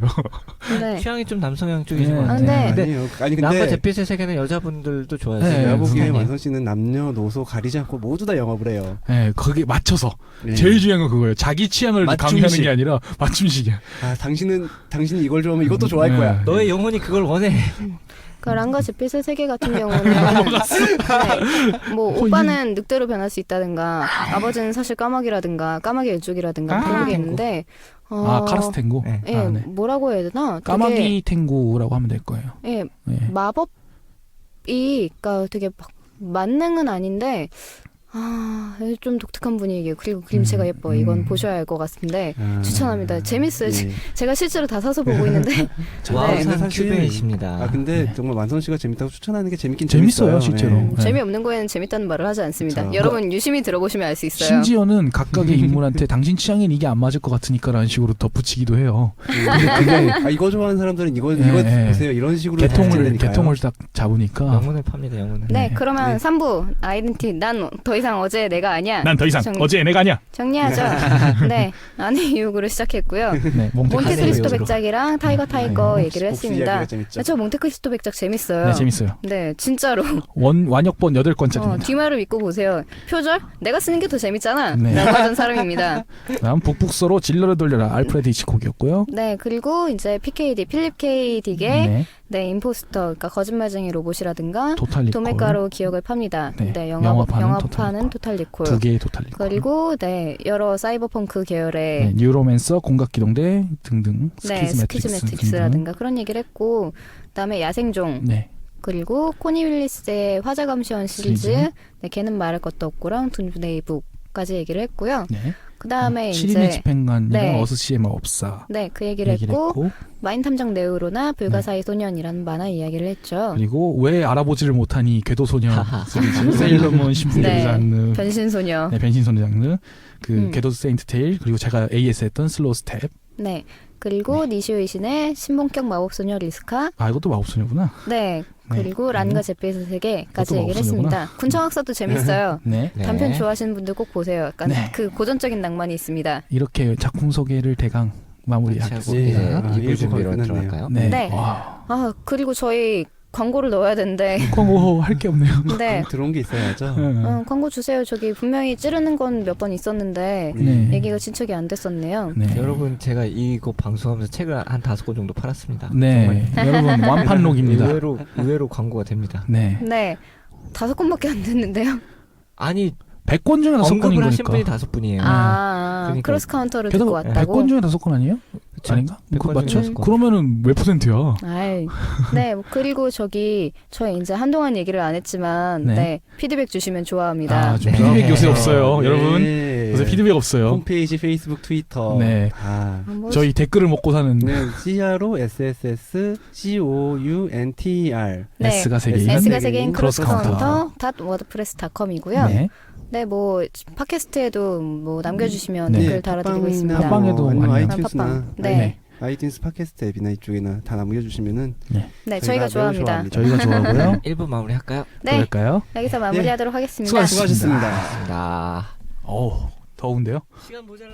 네. 취향이 좀 남성향 쪽이신 네. 것 같아요. 네. 근데 아니에요. 아니 랑과 근데 잿빛의 세계는 여자분들도 좋아해요. 네, 내가 보기에 아니에요? 완선 씨는 남녀노소 가리지 않고 모두 다 영업을 해요. 네, 거기에 맞춰서. 네. 제일 중요한 건 그거예요. 자기 취향을 맞춤식. 강요하는 게 아니라 맞춤식이야. 당신이 이걸 좋아하면 이것도 좋아할 네. 거야. 너의 영혼이 그걸 원해. 그러니까 랑과 잿빛의 세계 같은 경우는 네, 뭐 오빠는 늑대로 변할 수 있다든가 아버지는 사실 까마귀라든가 까마귀 일족이라든가 그런 게 있는데 카라스 탱고. 네. 예, 아, 네. 뭐라고 해야 되나? 까마귀 탱고라고 하면 될 거예요. 되게, 예, 네. 마법이 그러니까 되게 막 만능은 아닌데 좀 독특한 분위기 그리고 그림체가 예뻐. 이건 보셔야 할 것 같은데 추천합니다. 재밌어요. 네. 제가 실제로 다 사서 보고 있는데 와우산 사실은- 큐베이십니다. 근데 네. 정말 완성 씨가 재밌다고 추천하는 게 재밌긴 재밌어요, 재밌어요. 실제로. 네. 네. 재미없는 거에는 재밌다는 말을 하지 않습니다. 그쵸. 여러분 유심히 들어보시면 알 수 있어요. 심지어는 각각의 인물한테 당신 취향엔 이게 안 맞을 것 같으니까라는 식으로 덧붙이기도 해요. 근데 그게 이거 좋아하는 사람들은 이거 네. 보세요. 이런 식으로 개통을 딱 잡으니까 영혼을 팝니다. 영혼을. 네, 그러면 네. 3부 아이덴티 난 더 이상 어제 내가 아니야. 난 더 이상 어제 내가 아니야. 정리하죠. 네, 아내 유혹으로 시작했고요. 네, 몬테크리스토 네. 백작이랑 타이거 얘기를 했습니다. 재밌죠. 저 몬테크리스토 백작 재밌어요. 네, 재밌어요. 네, 진짜로. 완역본 8권짜리입니다. 뒷말을 믿고 보세요. 표절? 내가 쓰는 게 더 재밌잖아. 네. 라고 하던 사람입니다. 다음 북북서로 질러를 돌려라 알프레드 히치콕이었고요. 네, 그리고 이제 PKD, 필립 K 딕의 네, 임포스터, 그러니까 거짓말쟁이 로봇이라든가 토탈 리콜 도매가로 기억을 팝니다. 네, 네, 영화판은 토탈 리콜. 2개의 토탈 리콜. 그리고 네, 여러 사이버펑크 계열의 네, 뉴로맨서, 공각기동대 등등 네, 스키즈매틱스라든가 그런 얘기를 했고, 그다음에 야생종, 네, 그리고 코니 윌리스의 화자감시원 시리즈, 시리즈. 네, 걔는 말할 것도 없고랑 둔브네이북까지 얘기를 했고요. 네. 그다음에 시리네 이제 집행관이랑 네. 어스시의 마법사 네, 그 얘기를 했고 마인 탐정 네우로나 불가사의 소년이라는 만화 이야기를 했죠. 그리고 왜 알아보지를 못하니 궤도소녀 시리즈 세일러문 신분계 네, 장르 변신소녀. 네, 변신소녀 장르 그 음. 궤도 세인트 테일 그리고 제가 AS 했던 슬로우 스텝 네. 그리고 니시오 이신의 신본격 마법소녀 리스카. 아 이것도 마법소녀구나. 네. 그리고 란과 제페의 세계까지 그것도 얘기를 마법소녀구나. 했습니다. 군청학사도 재밌어요. 네. 네. 단편 좋아하시는 분들 꼭 보세요. 약간 네. 그 고전적인 낭만이 있습니다. 이렇게 작품 소개를 대강 마무리하겠습니다. 이제 아, 2부 일부 준비로 거의 끝났네요. 들어갈까요? 네. 네. 와, 아, 그리고 저희 광고를 넣어야 되는데. 광고 할 게 없네요. 네. 들어온 게 있어야죠. 광고 주세요. 저기 분명히 찌르는 건 몇 번 있었는데 네. 얘기가 진척이 안 됐었네요. 네. 여러분 제가 이거 방송하면서 책을 한 5권 정도 팔았습니다. 네. 여러분 완판록입니다. 의외로 광고가 됩니다. 네. 네. 5건밖에 안 됐는데요. 아니 100권 중에 5건인 언급을 하신 분이 거니까. 5분이에요. 그러니까 그러니까 크로스 카운터를 게다가 듣고 왔다고. 100권 중에 5건 아니에요? 그쵸? 아닌가? 100권 맞죠? 중에 5건. 그러면은 몇 퍼센트야? 아이. 네. 그리고 저희 이제 한동안 얘기를 안 했지만 네. 네. 피드백 주시면 좋아합니다. 아, 좀 네. 피드백 요새 없어요. 네. 여러분. 요새 피드백 없어요. 홈페이지, 페이스북, 트위터. 네. 뭐 저희 댓글을 먹고 사는 네, CRO SSS COUNTER. 네. S가 세 개인 S가 세계인 크로스 크로스 카운터. 카운터 .wordpress.com이고요. 네. 네, 뭐 팟캐스트에도 뭐 남겨주시면 네. 댓글 달아드리고 있습니다. 팟빵에도 아니면 많이 아이튠스나 팟빵. 네. 아이튠스 팟캐스트 앱이나 이쪽에나 다 남겨주시면은 네, 저희가 매우 좋아합니다. 저희가 좋아하고요. 1부 마무리할까요? 네, 그럴까요? 여기서 마무리하도록 하겠습니다. 수고하셨습니다. 수고하셨습니다. 나 어우, 더운데요? 시간 모자라.